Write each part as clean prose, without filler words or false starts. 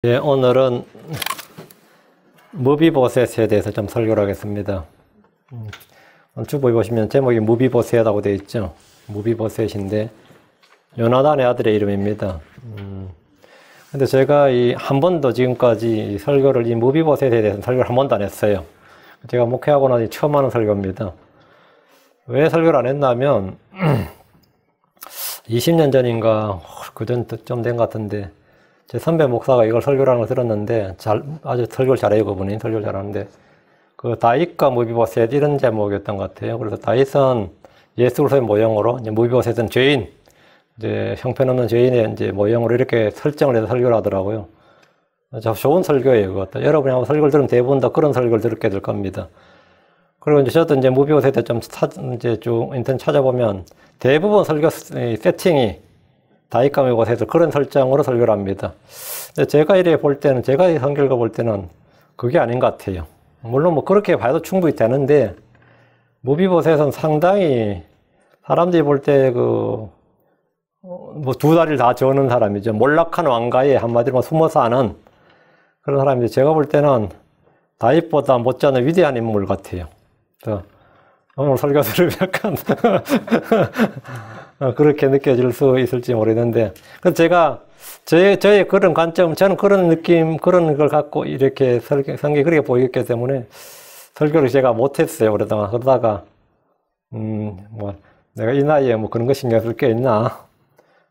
예, 오늘은 무비보셋에 대해서 좀 설교를 하겠습니다. 주보에 보시면 제목이 무비보셋이라고 되어 있죠. 무비보셋인데 요나단의 아들의 이름입니다. 근데 제가 한 번도 지금까지 설교를 이 무비보셋에 대해서 설교를 한 번도 안 했어요. 제가 목회하고 나니 처음 하는 설교입니다. 왜 설교를 안 했냐면 20년 전인가 그전 좀 된 것 같은데 제 선배 목사가 이걸 설교라는 걸 들었는데 아주 설교를 잘해요. 그분이 설교를 잘하는데 그 다윗과 무비보셋 이런 제목이었던 것 같아요. 그래서 다윗은 예수 그리스도의 모형으로, 이제 무비보셋은 죄인, 이제 형편없는 죄인의 이제 모형으로 이렇게 설정을 해서 설교를 하더라고요. 아주 좋은 설교예요. 그것도 여러분이 한번 설교를 들으면 대부분 다 그런 설교를 들게 될 겁니다. 그리고 이제 저도 이제 무비보셋에 좀 이제 쭉 인터넷 찾아보면 대부분 설교 세팅이 다윗과 무비보셋을 그런 설정으로 설교를 합니다. 근데 제가 이래 볼 때는, 제가 이 성경을 볼 때는 그게 아닌 것 같아요. 물론 뭐 그렇게 봐도 충분히 되는데, 무비보셋은 상당히 사람들이 볼 때 뭐 두 다리를 다 저는 사람이죠. 몰락한 왕가에 한마디로 숨어 사는 그런 사람인데, 제가 볼 때는 다윗보다 못지않은 위대한 인물 같아요. 그래서 오늘 설교 들으면 약간 그렇게 느껴질 수 있을지 모르겠는데, 그래서 제가 저의 그런 관점, 저는 그런 느낌, 그런 걸 갖고 이렇게 성경이 그렇게 보이기 때문에 설교를 제가 못했어요. 그러다가 뭐 내가 이 나이에 뭐 그런 거 신경 쓸 게 있나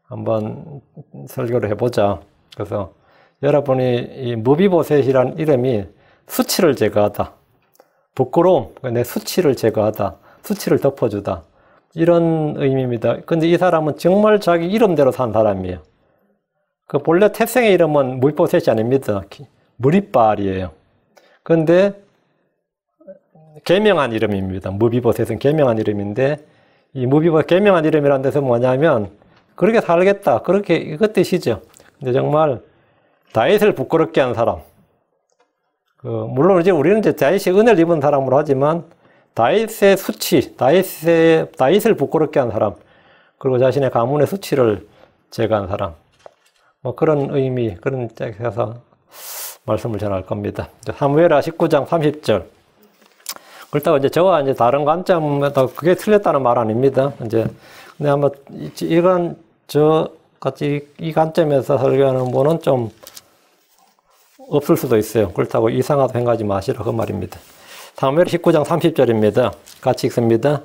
한번 설교를 해보자. 그래서 여러분이 이 무비보셋이라는 이름이 수치를 제거하다, 부끄러움, 내 수치를 제거하다, 수치를 덮어주다, 이런 의미입니다. 근데 이 사람은 정말 자기 이름대로 산 사람이에요. 그 본래 태생의 이름은 무비보셋이 아닙니다. 무리바알이에요. 근데 개명한 이름입니다. 무비보셋은 개명한 이름인데, 이 무비보셋 개명한 이름이라는 데서 뭐냐면 그렇게 살겠다, 그렇게 이것 뜻이죠. 근데 정말 다윗을 부끄럽게 한 사람. 물론 이제 우리는 이제 다윗이 은혜를 입은 사람으로 하지만 다윗의 수치, 다윗을 부끄럽게 한 사람, 그리고 자신의 가문의 수치를 제거한 사람, 뭐 그런 의미, 그런 쪽에서 말씀을 전할 겁니다. 사무엘하 19장 30절. 그렇다고 이제 저와 이제 다른 관점에서 그게 틀렸다는 말 아닙니다. 이제 근데 아마 이런 저 같이 이 관점에서 설교하는 분은 좀 없을 수도 있어요. 그렇다고 이상하다 생각하지 마시라 그 말입니다. 사무엘 19장 30절입니다. 같이 읽습니다.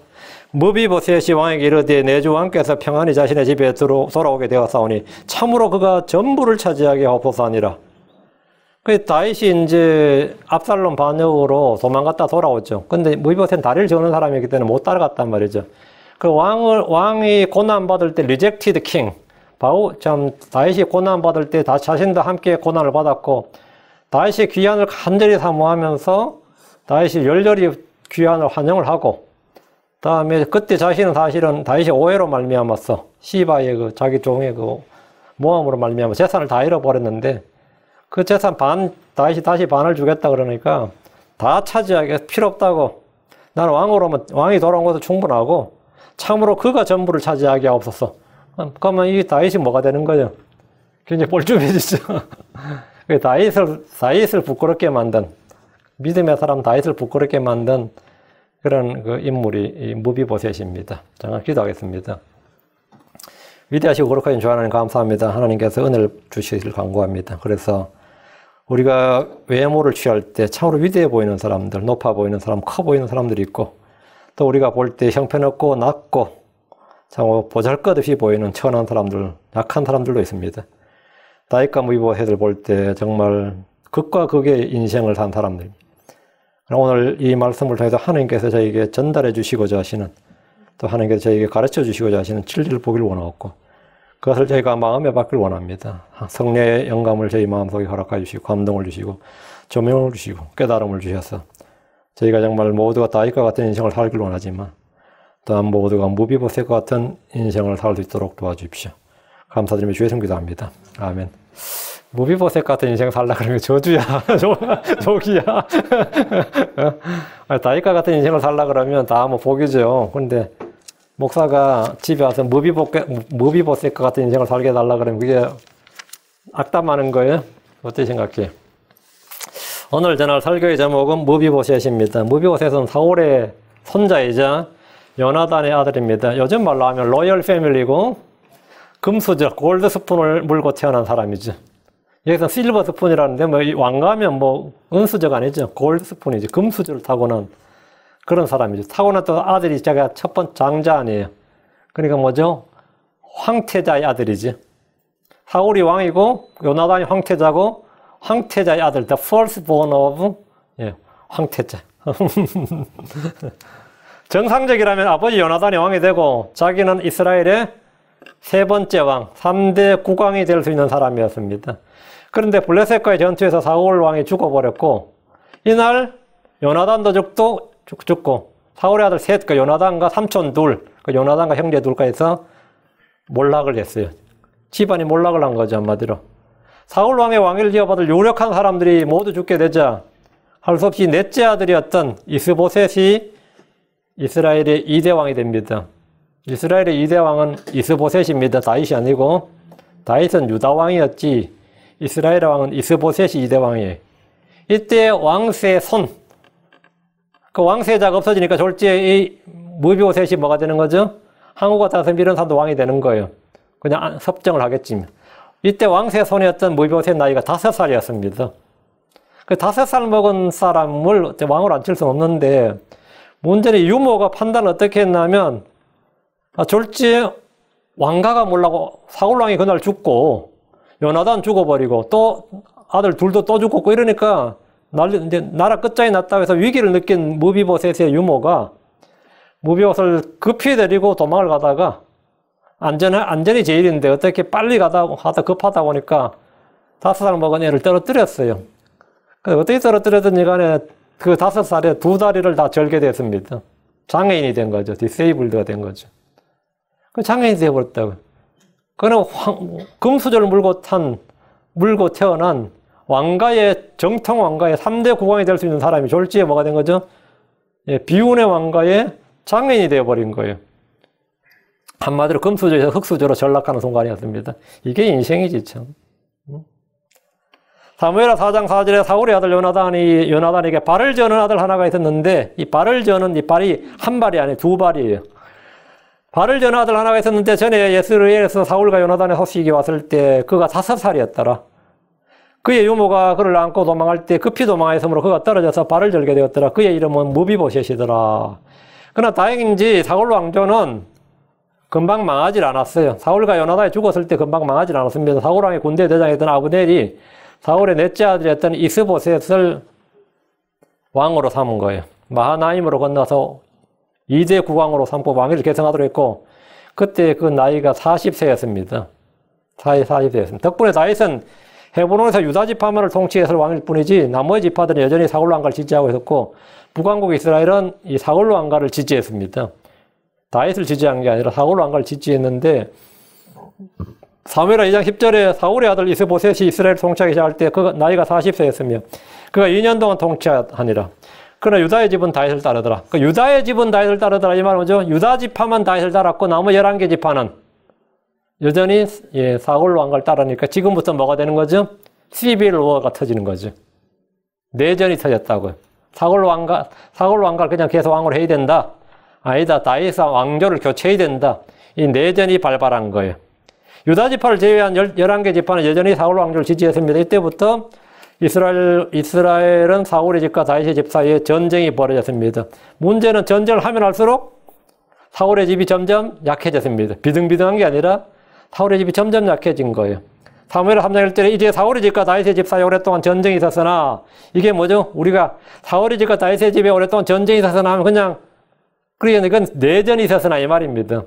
무비보셋이 왕에게 이르되 내 주 왕께서 평안히 자신의 집에 돌아오게 되었사오니 참으로 그가 전부를 차지하게 하옵소서 하니라. 그 다윗이 이제 압살롬 반역으로 도망갔다 돌아오죠. 근데 무비보셋은 다리를 저는 사람이기 때문에 못 따라갔단 말이죠. 그 왕이 고난받을 때 리젝티드 킹, 다윗이 고난받을 때 다 자신도 함께 고난을 받았고, 다윗의 귀환을 간절히 사모하면서 다윗이 열렬히 귀환을 환영을 하고, 다음에 그때 자신은 사실은 다윗의 오해로 말미암았어. 시바의 자기 종의 모함으로 말미암아 재산을 다 잃어버렸는데, 그 재산 다윗이 다시 반을 주겠다 그러니까 다 차지하게 필요 없다고. 나는 왕이 돌아온 것도 충분하고 참으로 그가 전부를 차지하게 하옵소서. 그러면 이 다윗이 뭐가 되는 거죠? 굉장히 뻘쭘해지죠. 다윗을 부끄럽게 만든, 믿음의 사람 다윗을 부끄럽게 만든 그런 그 인물이 이 무비보셋입니다. 잠깐 기도하겠습니다. 위대하시고 거룩하신 주 하나님 감사합니다. 하나님께서 은혜를 주시기를 간구합니다. 그래서 우리가 외모를 취할 때 참으로 위대해 보이는 사람들, 높아 보이는 사람, 커 보이는 사람들이 있고, 또 우리가 볼 때 형편없고 낮고 참 보잘것없이 보이는 천한 사람들, 약한 사람들도 있습니다. 다윗과 무비보셋을 볼 때 정말 극과 극의 인생을 산 사람들. 오늘 이 말씀을 통해서 하나님께서 저에게 전달해 주시고자 하시는, 또 하나님께서 저에게 가르쳐 주시고자 하시는 진리를 보기를 원하고, 그것을 저희가 마음에 받기를 원합니다. 성령의 영감을 저희 마음속에 허락해 주시고, 감동을 주시고, 조명을 주시고, 깨달음을 주셔서 저희가 정말 모두가 다윗과 같은 인생을 살기를 원하지만 또한 모두가 무비보셋과 같은 인생을 살 수 있도록 도와주십시오. 감사드리며 주의 이름 기도합니다. 아멘. 무비보셋 같은 인생 살라 그러면 저주야, 복이야. 다윗과 같은 인생을 살라 그러면 다 뭐 복이죠. 그런데 목사가 집에 와서 무비보셋과 같은 인생을 살게 해달라 그러면 그게 악담하는 거예요. 어떻게 생각해? 오늘 전할 설교의 제목은 무비보셋입니다. 무비보셋은 사울의 손자이자 요나단의 아들입니다. 요즘 말로 하면 로열 패밀리고 금수저, 골드 스푼을 물고 태어난 사람이죠. 여기서 실버 스푼이라는데 뭐 왕가면 뭐 은수저가 아니죠. 골드 스푼이죠. 금수저를 타고난 그런 사람이죠. 타고난 또 아들이 제가 첫 번째 장자 아니에요. 그러니까 뭐죠? 황태자의 아들이지. 사울이 왕이고 요나단이 황태자고 황태자의 아들, the firstborn of 황태자. 정상적이라면 아버지 요나단이 왕이 되고 자기는 이스라엘의 세 번째 왕, 3대 국왕이 될 수 있는 사람이었습니다. 그런데 블레셋과의 전투에서 사울 왕이 죽어버렸고 이날 요나단도 죽고 사울의 아들 셋, 그 요나단과 삼촌 둘, 그 요나단과 형제 둘까 해서 몰락을 했어요. 집안이 몰락을 한 거죠, 한마디로. 사울 왕의 왕위를 이어받을 유력한 사람들이 모두 죽게 되자 할 수 없이 넷째 아들이었던 이스보셋이 이스라엘의 2대 왕이 됩니다. 이스라엘의 2대 왕은 이스보셋입니다. 다윗이 아니고 다윗은 유다 왕이었지 이스라엘의 왕은 이스보셋이 2대 왕이에요. 이때 왕세의 손, 그 왕세자가 없어지니까 졸지에 이 무비보셋이 뭐가 되는 거죠? 한국 같아서 이런 사람도 왕이 되는 거예요. 그냥 섭정을 하겠지. 이때 왕세 손이었던 무비보셋 나이가 5살이었습니다. 그 5살 먹은 사람을 왕으로 앉힐 수는 없는데 문제는 유모가 판단을 어떻게 했냐면 졸지에 왕가가 몰라고 사울 왕이 그날 죽고 요나단 죽어버리고 또 아들 둘도 또 죽고 이러니까 이제 나라 끝장이 났다고 해서 위기를 느낀 무비보셋의 유모가 무비보셋을 급히 데리고 도망을 가다가 안전이 제일인데 어떻게 빨리 하다 급하다 보니까 5살 먹은 애를 떨어뜨렸어요. 어떻게 떨어뜨렸든지 간에 그 5살에 2다리를 다 절게 됐습니다. 장애인이 된 거죠. 디세이블드가 된 거죠. 그 장애인이 되어버렸다고요. 그는 금수저를 물고 태어난 정통 왕가의 3대 국왕이 될 수 있는 사람이 졸지에 뭐가 된 거죠? 비운의 왕가의 장애인이 되어버린 거예요. 한마디로 금수저에서 흙수저로 전락하는 순간이었습니다. 이게 인생이지, 참. 사무엘하 4장 4절에 사울의 아들 요나단에게 발을 저는 아들 하나가 있었는데 이 발을 저는 이 발이 한 발이 아니에요. 2발이에요. 발을 저는 아들 하나가 있었는데 전에 예스르엘에서 사울과 요나단의 소식이 왔을 때 그가 5살이었더라. 그의 유모가 그를 안고 도망할 때 급히 도망했으므로 그가 떨어져서 발을 절게 되었더라. 그의 이름은 무비보셋이더라. 그러나 다행인지 사울 왕조는 금방 망하질 않았어요. 사울과 요나단이 죽었을 때 금방 망하질 않았습니다. 사울 왕의 군대 대장이었던 아브넬이 사울의 넷째 아들이었던 이스보셋을 왕으로 삼은 거예요. 마하나임으로 건너서 2대 국왕으로 삼고 왕위를 계승하도록 했고 그때 그 나이가 40세였습니다. 40세였습니다. 덕분에 다윗은 헤브론에서 유다 지파만을 통치해서 왕일 뿐이지 나머지 지파들은 여전히 사울 왕가를 지지하고 있었고 북왕국 이스라엘은 이 사울 왕가를 지지했습니다. 다윗을 지지한 게 아니라 사울 왕가를 지지했는데 사무엘하 2장 10절에 사울의 아들 이스보셋이 이스라엘 통치하기 시작할 때 그가 나이가 40세였으며 그가 2년 동안 통치하니라. 그러나 유다의 집은 다윗을 따르더라. 그 유다의 집은 다윗을 따르더라 이 말은 뭐죠? 유다 지파만 다윗을 따랐고 나머지 11개 지파는 여전히 사울 왕가를 따르니까 지금부터 뭐가 되는 거죠? 시빌 워가 터지는 거죠. 내전이 터졌다고요. 사울 왕가를 그냥 계속 왕으로 해야 된다. 아니다. 다윗 왕조를 교체해야 된다. 이 내전이 발발한 거예요. 유다 지파를 제외한 11개 지파는 여전히 사울 왕조를 지지했습니다. 이때부터 이스라엘은 사울의 집과 다윗의 집 사이에 전쟁이 벌어졌습니다. 문제는 전쟁을 하면 할수록 사울의 집이 점점 약해졌습니다. 비등비등한 게 아니라 사울의 집이 점점 약해진 거예요. 사무엘 3장 1절에 이제 사울의 집과 다윗의 집 사이에 오랫동안 전쟁이 있었으나 이게 뭐죠? 우리가 사울의 집과 다윗의 집에 오랫동안 전쟁이 있었으나 하면 그냥 그러니까 이건 내전이 있었으나 이 말입니다.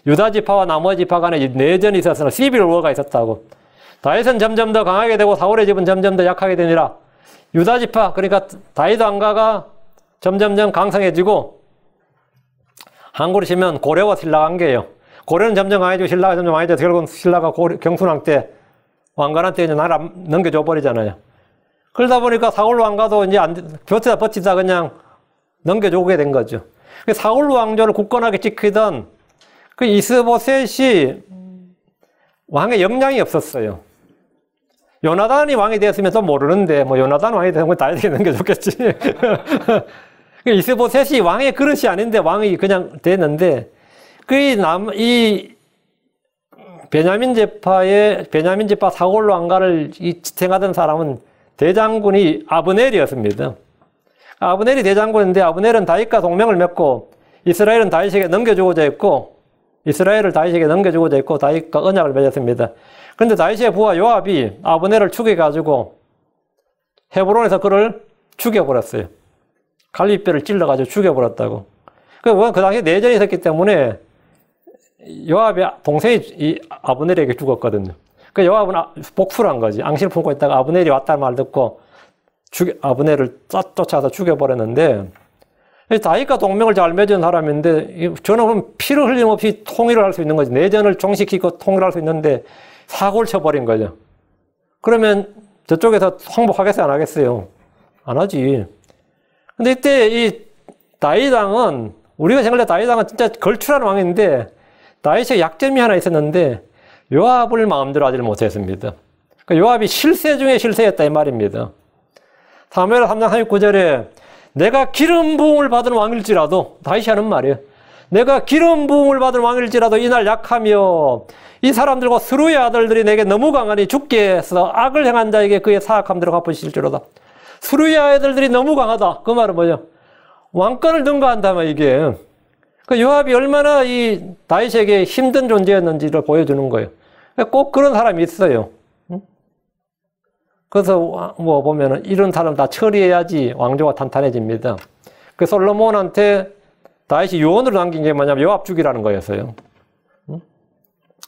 유다 지파와 나머지 지파 간에 내전이 있었으나 시빌 워가 있었다고. 다윗은 점점 더 강하게 되고 사울의 집은 점점 더 약하게 되니라. 유다 지파 그러니까 다윗 왕가가 점점점 강성해지고 한글을 치면 고려와 신라 관계예요. 고려는 점점 강해지고 신라가 점점 강해져서 결국은 신라가 경순왕 때 왕관한테 이제 나라 넘겨줘 버리잖아요. 그러다 보니까 사울 왕가도 이제 버티다 그냥 넘겨주게 된 거죠. 사울 왕조를 굳건하게 지키던 그 이스보셋이 왕의 역량이 없었어요. 요나단이 왕이 됐으면 또 모르는데, 뭐, 요나단 왕이 됐으면 다윗에게 넘겨줬겠지. 이스보셋이 왕의 그릇이 아닌데 왕이 그냥 됐는데, 베냐민 제파 사골 왕가를 지탱하던 사람은 대장군이 아브넬이었습니다. 아브넬이 대장군인데 아브넬은 다윗과 동맹을 맺고 이스라엘은 다윗에게 넘겨주고자 했고 다윗과 언약을 맺었습니다. 그런데 다윗의 부하 요압이 아브넬을 죽여가지고 헤브론에서 그를 죽여버렸어요. 갈빗뼈를 찔러가지고 죽여버렸다고. 그 당시에 내전이 있었기 때문에 요압의 동생이 아브넬에게 죽었거든요. 그 요압은 복수를 한 거지. 앙심을 품고 있다가 아브넬이 왔다는 말 듣고 아브넬을 쫓아서 죽여버렸는데, 다윗과 동맹을 잘 맺은 사람인데, 저는 그럼 피를 흘림 없이 통일을 할 수 있는 거지. 내전을 종식시키고 통일할 수 있는데 사고를 쳐버린 거죠. 그러면 저쪽에서 항복하겠어요? 안 하겠어요? 안 하지. 근데 이때 이 다윗왕은, 우리가 생각할 때 다윗왕은 진짜 걸출한 왕인데, 다윗의 약점이 하나 있었는데 요압을 마음대로 하지를 못했습니다. 그러니까 요압이 실세 중에 실세였다 이 말입니다. 사무엘 3장 39절에 내가 기름 부음을 받은 왕일지라도, 다윗이 하는 말이에요. 내가 기름 부음을 받은 왕일지라도 이날 약하며 이 사람들과 스루의 아들들이 내게 너무 강하니 주께 해서 악을 행한 자에게 그의 사악함대로 갚으실지로다. 스루의 아들들이 너무 강하다. 그 말은 뭐죠? 왕권을 능가한다면 이게. 그 요압이 얼마나 이 다윗에게 힘든 존재였는지를 보여주는 거예요. 꼭 그런 사람이 있어요. 그래서 뭐 보면은 이런 사람 다 처리해야지 왕조가 탄탄해집니다. 그 솔로몬한테 다윗이 유언으로 남긴 게 뭐냐면 요압 죽이라는 거였어요.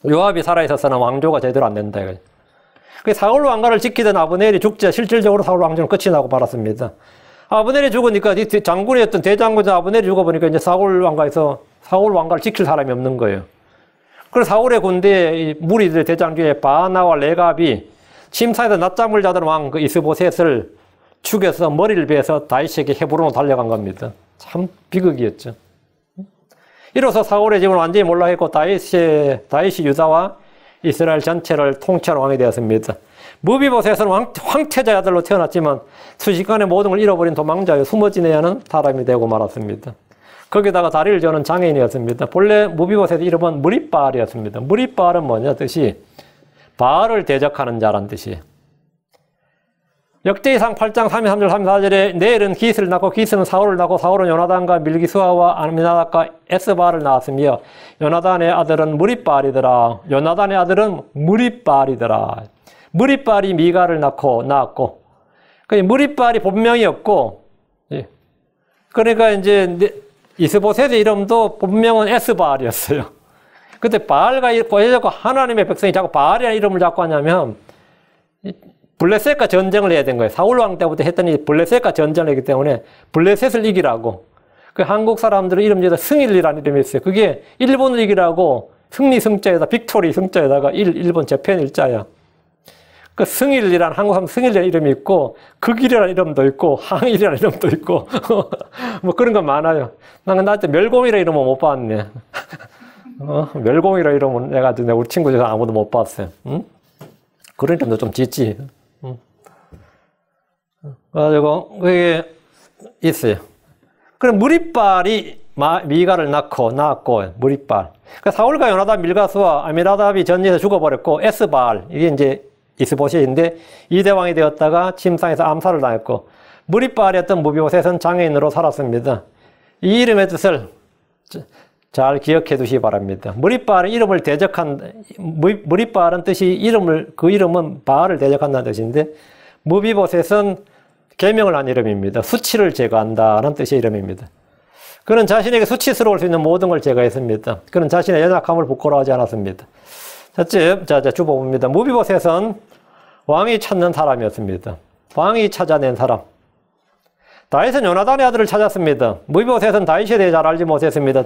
요압이 살아있어서는 왕조가 제대로 안 된다. 그 사울 왕가를 지키던 아브넬이 죽자 실질적으로 사울 왕조는 끝이 나고 말았습니다. 아브넬이 죽으니까 장군이었던 대장군 아브넬이 죽어보니까 이제 사울 왕가를 지킬 사람이 없는 거예요. 그래서 사울의 군대에 무리들 대장 중에 바나와 레갑이 침상에서 낮잠을 자던 왕 그 이스보셋을 죽여서 머리를 베어서 다윗에게 헤브론으로 달려간 겁니다. 참 비극이었죠. 이로써 사울의 집은 완전히 몰락했고 다윗이 유다와 이스라엘 전체를 통치하는 왕이 되었습니다. 무비보셋은 황태자의 아들로 태어났지만 순식간에 모든 걸 잃어버린 도망자여 숨어 지내야 하는 사람이 되고 말았습니다. 거기다가 다리를 저는 장애인이었습니다. 본래 무비보셋의 이름은 무리바알이었습니다. 무리바알은 뭐냐 뜻이 바알을 대적하는 자란 뜻이에요. 역대기상 8장 33절 34절에 내일은 기스를 낳고 기스는 사울을 낳고 사울은 요나단과 밀기수아와 아미나답과 에스바알을 낳았으며 요나단의 아들은 무리바알이더라. 요나단의 아들은 무리바알이더라. 무리바알이 미가를 낳았고 무리바알이 본명이었고, 그러니까 이제 이스보셋의 이름도 본명은 에스바알이었어요. 그때 바알과 왜 자꾸 하나님의 백성이 자꾸 바알이라는 이름을 자꾸 하냐면 블레셋과 전쟁을 해야 된 거예요. 사울 왕 때부터 했더니 블레셋과 전쟁을 했기 때문에 블레셋을 이기라고. 그 한국 사람들은 이름 중에서 승일이라는 이름이 있어요. 그게 일본을 이기라고 승리 승자에다 빅토리 승자에다가 일본 재팬 일자야. 그 승일이라는 한국 사람 승일이라는 이름이 있고 극일이라는 이름도 있고 항일이라는 이름도 있고 뭐 그런 거 많아요. 나한테 멸공이라는 이름은 못 봤네. 멸공이라는 이름은 내가 우리 친구 중에서 아무도 못 봤어요. 응? 그런 이름도 좀 짓지. 그래가지고 그게 있어요. 그럼 무리바알이 미가를 낳았고 무리바알. 그러니까 사울과 요나단 밀가수와 아미나답이 전쟁에서 죽어버렸고 에스바알 이게 이제 이스보셋인데 이대왕이 되었다가 침상에서 암살을 당했고 무리바알이었던 무비보셋은 장애인으로 살았습니다. 이 이름의 뜻을 잘 기억해 두시기 바랍니다. 무리바알은 이름을 무리바알은 뜻이 그 이름은 바알을 대적한다는 뜻인데 무비보셋은 계명을 한 이름입니다. 수치를 제거한다는 뜻의 이름입니다. 그는 자신에게 수치스러울 수 있는 모든 걸 제거했습니다. 그는 자신의 연약함을 부끄러워하지 않았습니다. 자, 주보봅니다. 무비보셋은 왕이 찾는 사람이었습니다. 왕이 찾아낸 사람. 다윗은 요나단의 아들을 찾았습니다. 무비보셋은 다윗에 대해 잘 알지 못했습니다.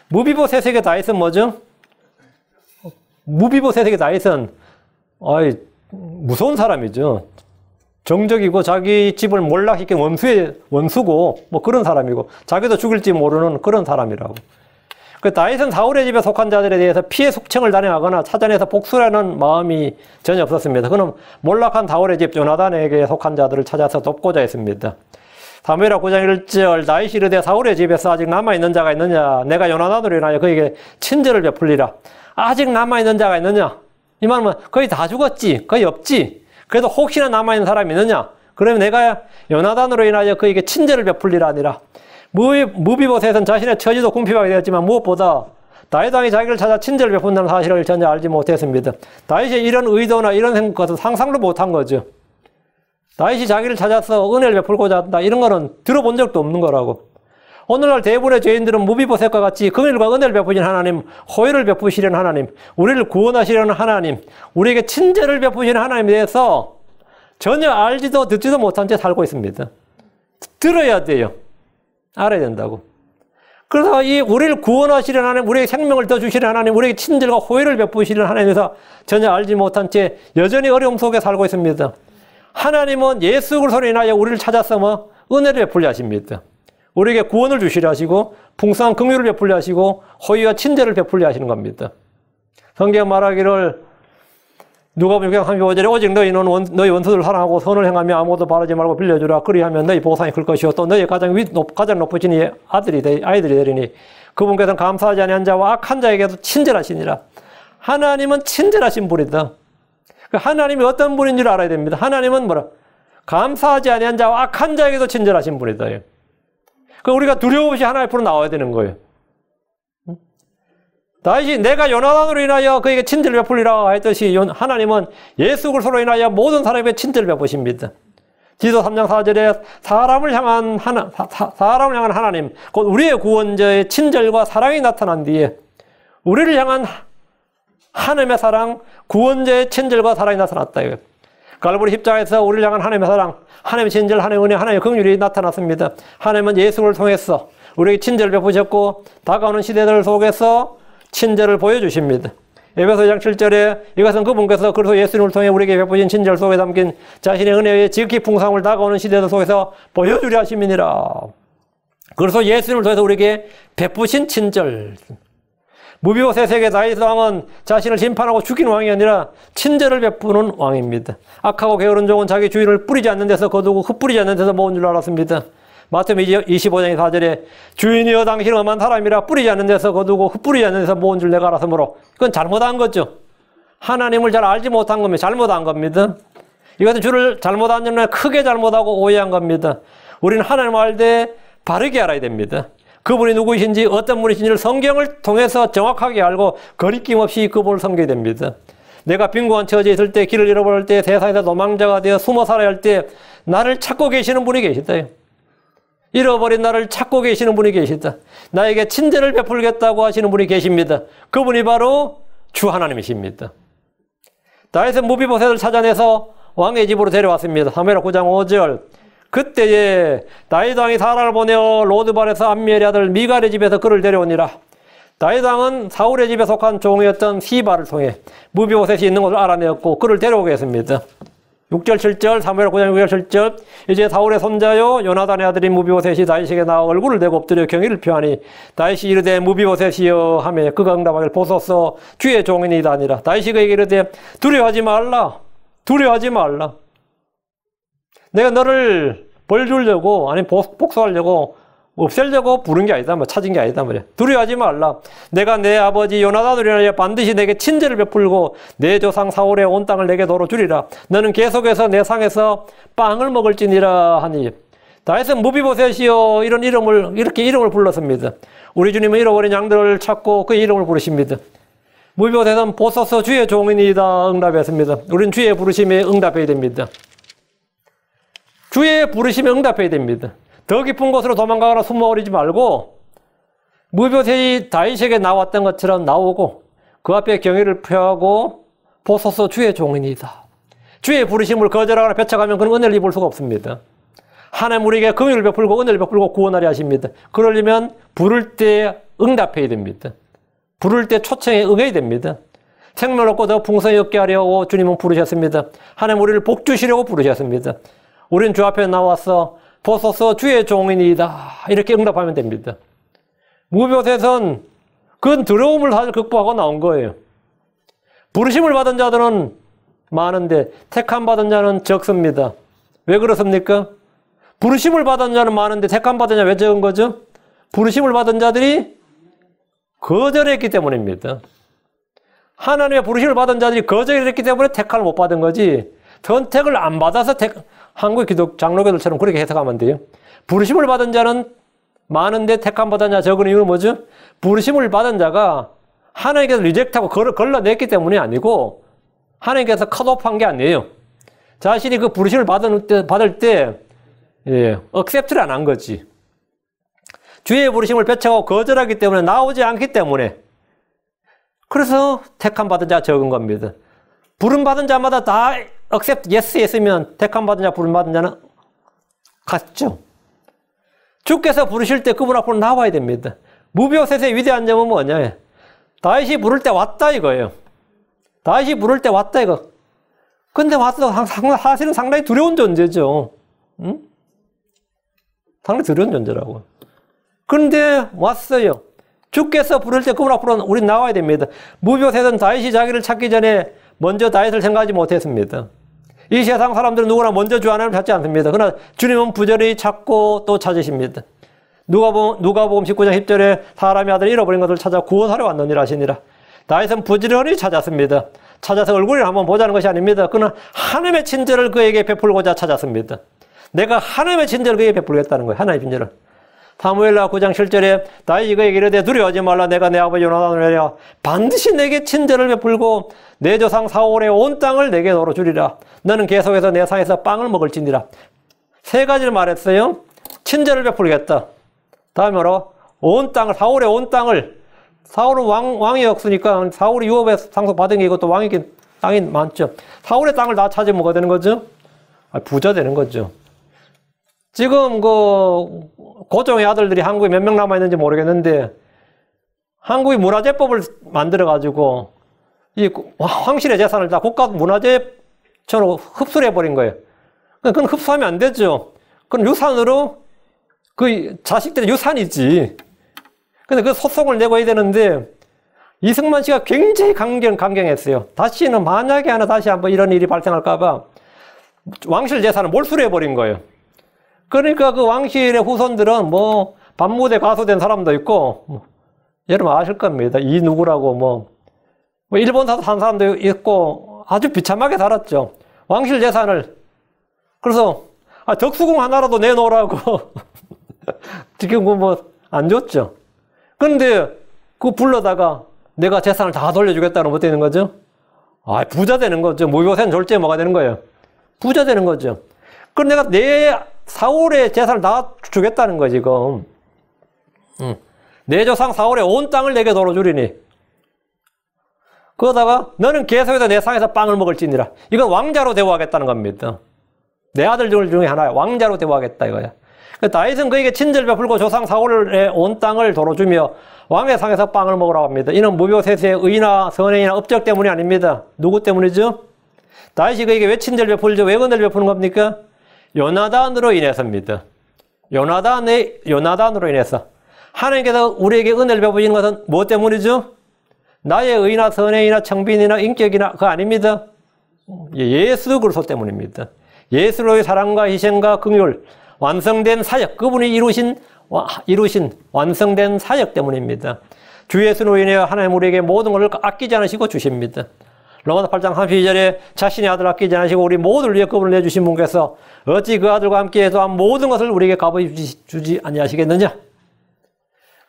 무비보셋에게 다윗은 뭐죠? 무비보셋에게 다윗은 무서운 사람이죠. 정적이고 자기 집을 몰락시킨 원수고 뭐 그런 사람이고 자기도 죽을지 모르는 그런 사람이라고. 그 다윗은 사울의 집에 속한 자들에 대해서 피해 숙청을 단행하거나 찾아내서 복수라는 마음이 전혀 없었습니다. 그는 몰락한 사울의 집 요나단에게 속한 자들을 찾아서 돕고자 했습니다. 사무엘하 9장 1절 다윗이 이르되 사울의 집에서 아직 남아있는 자가 있느냐 내가 요나단으로 인하여 그에게 친절을 베풀리라. 아직 남아있는 자가 있느냐? 이 말은 거의 다 죽었지. 거의 없지. 그래도 혹시나 남아있는 사람이 있느냐? 그러면 내가 요나단으로 인하여 그에게 친절을 베풀리라 하니라. 무비보셋은 자신의 처지도 궁핍하게 되었지만 무엇보다 다윗 왕이 자기를 찾아 친절을 베푼다는 사실을 전혀 알지 못했습니다. 다윗의 이런 의도나 이런 것은 상상도 못한 거죠. 다윗이 자기를 찾아서 은혜를 베풀고자 한다. 이런 거는 들어본 적도 없는 거라고. 오늘날 대부분의 죄인들은 무비보셋과 같이 긍휼과 은혜를 베푸신 하나님, 호의를 베푸시려는 하나님, 우리를 구원하시려는 하나님, 우리에게 친절을 베푸시는 하나님에 대해서 전혀 알지도 듣지도 못한 채 살고 있습니다. 들어야 돼요. 알아야 된다고. 그래서 이 우리를 구원하시려는 하나님, 우리에게 생명을 더 주시는 하나님, 우리에게 친절과 호의를 베푸시는 하나님에서 전혀 알지 못한 채 여전히 어려움 속에 살고 있습니다. 하나님은 예수 그리스도로 인하여 우리를 찾아서 은혜를 베풀려 하십니다. 우리에게 구원을 주시려 하시고 풍성한 긍휼을 베풀려 하시고 호의와 친절을 베풀려 하시는 겁니다. 성경 말하기를 누가복음 6장 35절에 오직 너희는 너희 원수들을 사랑하고 선을 행하며 아무도 바라지 말고 빌려주라. 그리하면 너희 보상이 클 것이요 또 너희 가장 높으신 아이들이 되리니 그분께서는 감사하지 아니한 자와 악한 자에게도 친절하시니라. 하나님은 친절하신 분이다. 하나님이 어떤 분인 줄 알아야 됩니다. 하나님은 뭐라? 감사하지 아니한 자와 악한 자에게도 친절하신 분이다. 우리가 두려움 없이 하나님 앞으로 나와야 되는 거예요. 다윗이 내가 요나단으로 인하여 그에게 친절을 베풀리라 했듯이 하나님은 예수 그리스도로 인하여 모든 사람에게 친절을 베푸십니다. 디도 3장 4절에 사람을 향한 하나님, 곧 우리의 구원자의 친절과 사랑이 나타난 뒤에 우리를 향한 하나님의 사랑, 구원자의 친절과 사랑이 나타났다. 갈보리 십자가에서 우리를 향한 하나님의 사랑, 하나님의 친절, 하나님의 은혜, 하나님의 긍휼이 나타났습니다. 하나님은 예수를 통해서 우리에게 친절을 베푸셨고 다가오는 시대들 속에서 친절을 보여주십니다. 에베소 2장 7절에 이것은 그분께서 그리스도 예수님을 통해 우리에게 베푸신 친절 속에 담긴 자신의 은혜의 지극히 풍성함을 다가오는 시대들 속에서 보여주려 하심이니라. 그래서 예수님을 통해서 우리에게 베푸신 친절. 무비보셋에게 다윗 왕은 자신을 심판하고 죽이는 왕이 아니라 친절을 베푸는 왕입니다. 악하고 게으른 종은 자기 주인을 뿌리지 않는 데서 거두고 흩뿌리지 않는 데서 모은 줄 알았습니다. 마태복음 25장 4절에 주인이여 당신은 엄한 사람이라 뿌리지 않는 데서 거두고 흩뿌리지 않는 데서 모은 줄 내가 알았으므로 그건 잘못한 거죠. 하나님을 잘 알지 못한 겁니다. 잘못한 겁니다. 이것은 주를 잘못한 점은 크게 잘못하고 오해한 겁니다. 우리는 하나님을 알 때 바르게 알아야 됩니다. 그분이 누구이신지 어떤 분이신지를 성경을 통해서 정확하게 알고 거리낌 없이 그분을 섬겨야 됩니다. 내가 빈곤한 처지에 있을 때, 길을 잃어버릴 때, 세상에서 도망자가 되어 숨어 살아야 할 때 나를 찾고 계시는 분이 계시다. 잃어버린 나를 찾고 계시는 분이 계시다. 나에게 친절을 베풀겠다고 하시는 분이 계십니다. 그분이 바로 주 하나님이십니다. 다윗은 무비보셋을 찾아내서 왕의 집으로 데려왔습니다. 사무엘하 9장 5절 그때에 다윗 왕이 사람을 보내어 로드발에서 암미엘의 아들 미갈의 집에서 그를 데려오니라. 다윗 왕은 사울의 집에 속한 종이었던 시바를 통해 무비보셋이 있는 것을 알아내었고 그를 데려오게 했습니다. 6절 7절 사무엘 9장 6절 7절 이제 사울의 손자요 요나단의 아들인 무비보셋이 다윗에게 나와 얼굴을 대고 엎드려 경의를 표하니 다윗이 이르되 무비보셋이여 하며 그가 응답하기를 보소서 주의 종이니이다 하니라. 다윗이 그에게 이르되 두려워하지 말라. 두려워하지 말라. 내가 너를 벌 주려고 아니 복수하려고 없애려고 부른 게 아니다. 찾은 게 아니다. 말이야. 두려워하지 말라. 내가 내 아버지 요나단으로 인하여 반드시 내게 친절을 베풀고 내 조상 사울의 온 땅을 내게 도로 주리라. 너는 계속해서 내 상에서 빵을 먹을지니라 하니. 다윗은 무비보셋이여 이렇게 이름을 불렀습니다. 우리 주님은 잃어버린 양들을 찾고 그 이름을 부르십니다. 무비보셋은 보소서 주의 종이니이다 응답했습니다. 우리는 주의 부르심에 응답해야 됩니다. 주의 부르심에 응답해야 됩니다. 더 깊은 곳으로 도망가거나 숨어버리지 말고 무비보셋이 다윗에게 나왔던 것처럼 나오고 그 앞에 경의를 표하고 보소서 주의 종이니이다. 주의 부르심을 거절하거나 배척하면 그는 은혜를 입을 수가 없습니다. 하나님 우리에게 긍휼을 베풀고 은혜를 베풀고 구원하려 하십니다. 그러려면 부를 때 응답해야 됩니다. 부를 때 초청에 응해야 됩니다. 생명을 얻고 더 풍성히 얻게 하려고 주님은 부르셨습니다. 하나님 우리를 복 주시려고 부르셨습니다. 우리는 주 앞에 나와서 보소서 주의 종이니이다 이렇게 응답하면 됩니다. 무비보셋은 그건 두려움을 사실 극복하고 나온 거예요. 부르심을 받은 자들은 많은데 택함 받은 자는 적습니다. 왜 그렇습니까? 부르심을 받은 자는 많은데 택함 받은 자 왜 적은 거죠? 부르심을 받은 자들이 거절했기 때문입니다. 하나님의 부르심을 받은 자들이 거절했기 때문에 택함을 못 받은 거지, 선택을 안 받아서 한국 기독 장로교들처럼 그렇게 해석하면 돼요. 부르심을 받은 자는 많은데 택함 받은 자 적은 이유는 뭐죠? 부르심을 받은 자가 하나님께서 리젝트하고 걸러냈기 때문이 아니고 하나님께서 컷오프한 게 아니에요. 자신이 그 부르심을 받을 때 억셉트를 안 한 거지. 주의 부르심을 배척하고 거절하기 때문에, 나오지 않기 때문에. 그래서 택함 받은 자 적은 겁니다. 부름 받은 자마다 다 accept, yes 했으면 택함 받은 자, 부름 받은 자는 같죠. 주께서 부르실 때 그분 앞으로 나와야 됩니다. 무비오셋의 위대한 점은 뭐냐? 다윗이 부를 때 왔다 이거예요. 다윗이 부를 때 왔다 이거. 근데 와서 사실은 상당히 두려운 존재죠. 응? 상당히 두려운 존재라고. 그런데 왔어요. 주께서 부를 때 그분 앞으로 우린 나와야 됩니다. 무비오셋은 다윗이 자기를 찾기 전에 먼저 다윗을 생각하지 못했습니다. 이 세상 사람들은 누구나 먼저 주 하나님을 찾지 않습니다. 그러나 주님은 부지런히 찾고 또 찾으십니다. 누가복음 19장 10절에 사람의 아들 잃어버린 것을 찾아 구원하러 왔느니라 하시니라. 다윗은 부지런히 찾았습니다. 찾아서 얼굴을 한번 보자는 것이 아닙니다. 그는 하나님의 친절을 그에게 베풀고자 찾았습니다. 내가 하나님의 친절을 그에게 베풀겠다는 거예요. 하나님의 친절을. 사무엘하 9장 7절에 다윗이 그에게 이르되 두려워하지 말라. 내가 내 아버지 요나단을 내려 반드시 내게 친절을 베풀고 내 조상 사울의 온 땅을 내게 도로 주리라. 너는 계속해서 내 상에서 빵을 먹을지니라. 세 가지를 말했어요. 친절을 베풀겠다. 다음으로 온 땅을, 사울의 온 땅을, 사울은 왕이 없으니까 사울이 유업에 상속받은 게 이것도 땅이 많죠. 사울의 땅을 다 찾으면 뭐가 되는 거죠? 부자 되는 거죠. 지금 고종의 아들들이 한국에 몇 명 남아있는지 모르겠는데 한국이 문화재법을 만들어가지고 이 황실의 재산을 다 국가 문화재처럼 흡수를 해버린 거예요. 그건 흡수하면 안 되죠. 그건 유산으로 그 자식들의 유산이지. 근데 그 소송을 내고야 되는데 이승만 씨가 굉장히 강경했어요. 다시는 만약에 하나 다시 한번 이런 일이 발생할까봐 왕실 재산을 몰수를 해버린 거예요. 그러니까 그 왕실의 후손들은 뭐 반무대 가수 된 사람도 있고 여러분 아실 겁니다. 이 누구라고 뭐 일본 사서 산 사람도 있고 아주 비참하게 살았죠. 왕실 재산을. 그래서 덕수궁 하나라도 내놓으라고 지금 뭐 안 줬죠. 그런데 그 불러다가 내가 재산을 다 돌려주겠다는 어떻게 되는 거죠? 부자 되는 거죠. 무비오셋은 졸지에 뭐가 되는 거예요? 부자 되는 거죠. 그럼 내가 내 사울의 재산을 다 주겠다는 거지, 지금. 내 조상 사울의 온 땅을 내게 도로 주리니. 그러다가 너는 계속해서 내 상에서 빵을 먹을지니라. 이건 왕자로 대우하겠다는 겁니다. 내 아들들 중에 하나야. 왕자로 대우하겠다 이거야. 다윗은 그에게 친절 베풀고 조상 사울의 온 땅을 도로 주며 왕의 상에서 빵을 먹으라고 합니다. 이는 무비오셋의 의나 선행이나 업적 때문이 아닙니다. 누구 때문이죠? 다윗이 그에게 왜 친절 베풀죠? 왜 은혜를 베푸는 겁니까? 요나단으로 인해서입니다. 요나단으로 인해서. 하나님께서 우리에게 은혜를 베푸시는 것은 무엇 때문이죠? 나의 의나 선행이나 청빈이나 인격이나 그거 아닙니다. 예수 그리스도 때문입니다. 예수로의 사랑과 희생과 긍휼, 완성된 사역, 그분이 이루신 완성된 사역 때문입니다. 주 예수로 인하여 하나님 우리에게 모든 것을 아끼지 않으시고 주십니다. 로마서 8장 32절에 자신의 아들 아끼지 않으시고 우리 모두를 위해 그분을 내주신 분께서 어찌 그 아들과 함께 해서 모든 것을 우리에게 값을 주지 아니하시겠느냐.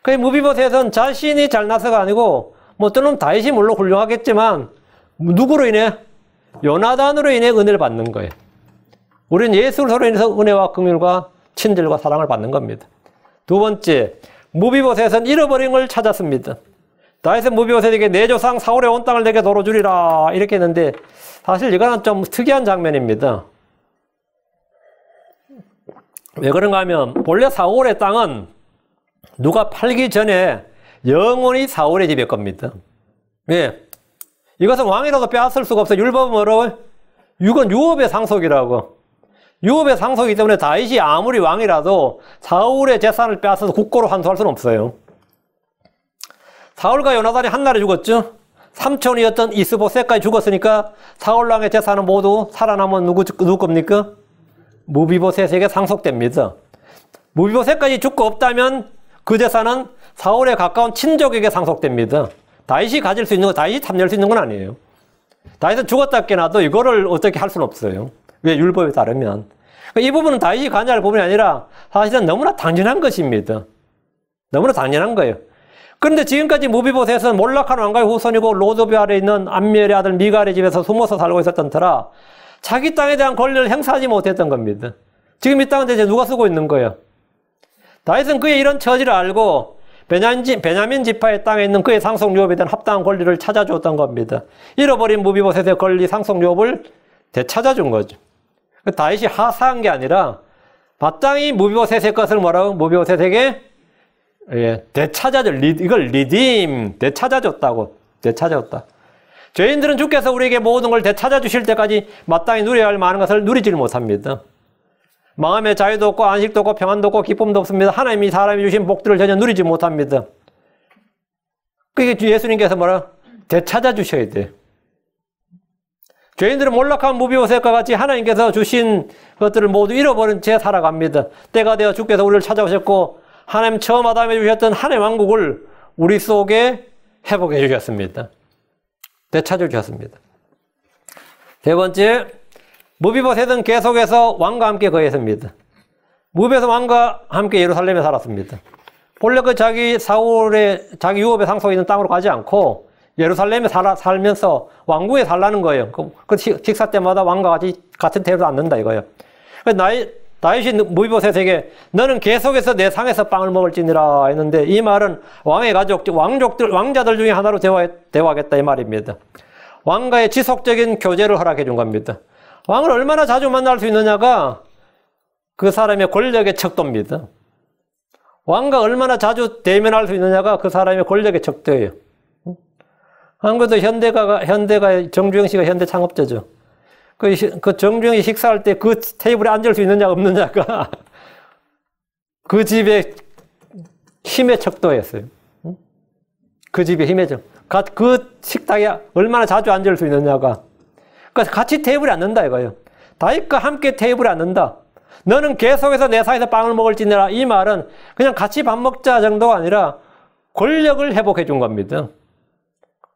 그 무비보셋은 자신이 잘나서가 아니고 또는 다윗이 물론 훌륭하겠지만 누구로 인해? 요나단으로 인해 은혜를 받는 거예요. 우리는 예수로 인해서 은혜와 긍휼과 친절과 사랑을 받는 겁니다. 두 번째, 무비보셋은 잃어버린 걸 찾았습니다. 다윗은 무비보셋에게 내 조상 사울의 온 땅을 내게 도로 주리라 이렇게 했는데 사실 이거는 좀 특이한 장면입니다. 왜 그런가 하면 본래 사울의 땅은 누가 팔기 전에 영원히 사울의 집일 겁니다. 왜? 이것은 왕이라도 빼앗을 수가 없어요. 율법은 뭐라고요? 이건 유업의 상속이라고. 유업의 상속이기 때문에 다윗이 아무리 왕이라도 사울의 재산을 빼앗아서 국고로 환수할 수는 없어요. 사울과 요나단이 한날에 죽었죠. 삼촌이었던 이스보셋까지 죽었으니까 사울 왕의 재산은 모두 살아남은 누구 겁니까? 무비보셋에게 상속됩니다. 무비보셋까지 죽고 없다면 그 재산은 사울에 가까운 친족에게 상속됩니다. 다윗이 가질 수 있는 거, 다윗이 탐낼 수 있는 건 아니에요. 다윗은 죽었다 깨나도 이거를 어떻게 할 수는 없어요. 왜? 율법에 따르면. 이 부분은 다윗이 관여할 부분이 아니라 사실은 너무나 당연한 것입니다. 너무나 당연한 거예요. 그런데 지금까지 무비보셋은 몰락한 왕가의 후손이고 로드비 아래에 있는 암미엘의 아들 미갈의 집에서 숨어서 살고 있었던 터라 자기 땅에 대한 권리를 행사하지 못했던 겁니다. 지금 이 땅은 대체 누가 쓰고 있는 거예요? 다윗은 그의 이런 처지를 알고 베냐민 지파의 땅에 있는 그의 상속유업에 대한 합당한 권리를 찾아주었던 겁니다. 잃어버린 무비보셋의 권리 상속유업을 되찾아준 거죠. 다윗이 하사한 게 아니라 마땅히 무비보셋의 것을 뭐라고? 무비보셋에게 이걸 리딤, 되찾아줬다고. 되찾아줬다. 죄인들은 주께서 우리에게 모든 걸 되찾아 주실 때까지 마땅히 누려야 할 많은 것을 누리질 못합니다. 마음의 자유도 없고 안식도 없고 평안도 없고 기쁨도 없습니다. 하나님이 사람이 주신 복들을 전혀 누리지 못합니다. 그게 예수님께서 뭐라? 되찾아 주셔야 돼요. 죄인들은 몰락한 무비보셋과 같이 하나님께서 주신 것들을 모두 잃어버린 채 살아갑니다. 때가 되어 주께서 우리를 찾아오셨고 하나님 처음 아담에 주셨던 하나님 왕국을 우리 속에 회복해 주셨습니다. 되찾아 주셨습니다. 세 번째, 무비보셋은 계속해서 왕과 함께 거했습니다. 무비보셋 왕과 함께 예루살렘에 살았습니다. 본래 그 자기 유업의 상속에 있는 땅으로 가지 않고 예루살렘에 살면서 왕궁에 살라는 거예요. 그 식사 때마다 왕과 같은 태도를 앉는다 이거예요. 다윗이 무비보셋에게 너는 계속해서 내 상에서 빵을 먹을지니라 했는데 이 말은 왕의 가족, 왕자들 중에 하나로 대화하겠다 이 말입니다. 왕과의 지속적인 교제를 허락해 준 겁니다. 왕을 얼마나 자주 만날 수 있느냐가 그 사람의 권력의 척도입니다. 왕과 얼마나 자주 대면할 수 있느냐가 그 사람의 권력의 척도예요. 한국도 현대가 정주영 씨가 현대 창업자죠. 그 정주영이 식사할 때 그 테이블에 앉을 수 있느냐 없느냐가 그 집의 힘의 척도였어요. 그 집의 힘의 척도. 그 식탁에 얼마나 자주 앉을 수 있느냐가. 그러니까 같이 테이블에 앉는다 이거예요. 다윗과 함께 테이블에 앉는다. 너는 계속해서 내 사이에서 빵을 먹을지니라. 이 말은 그냥 같이 밥 먹자 정도가 아니라 권력을 회복해 준 겁니다.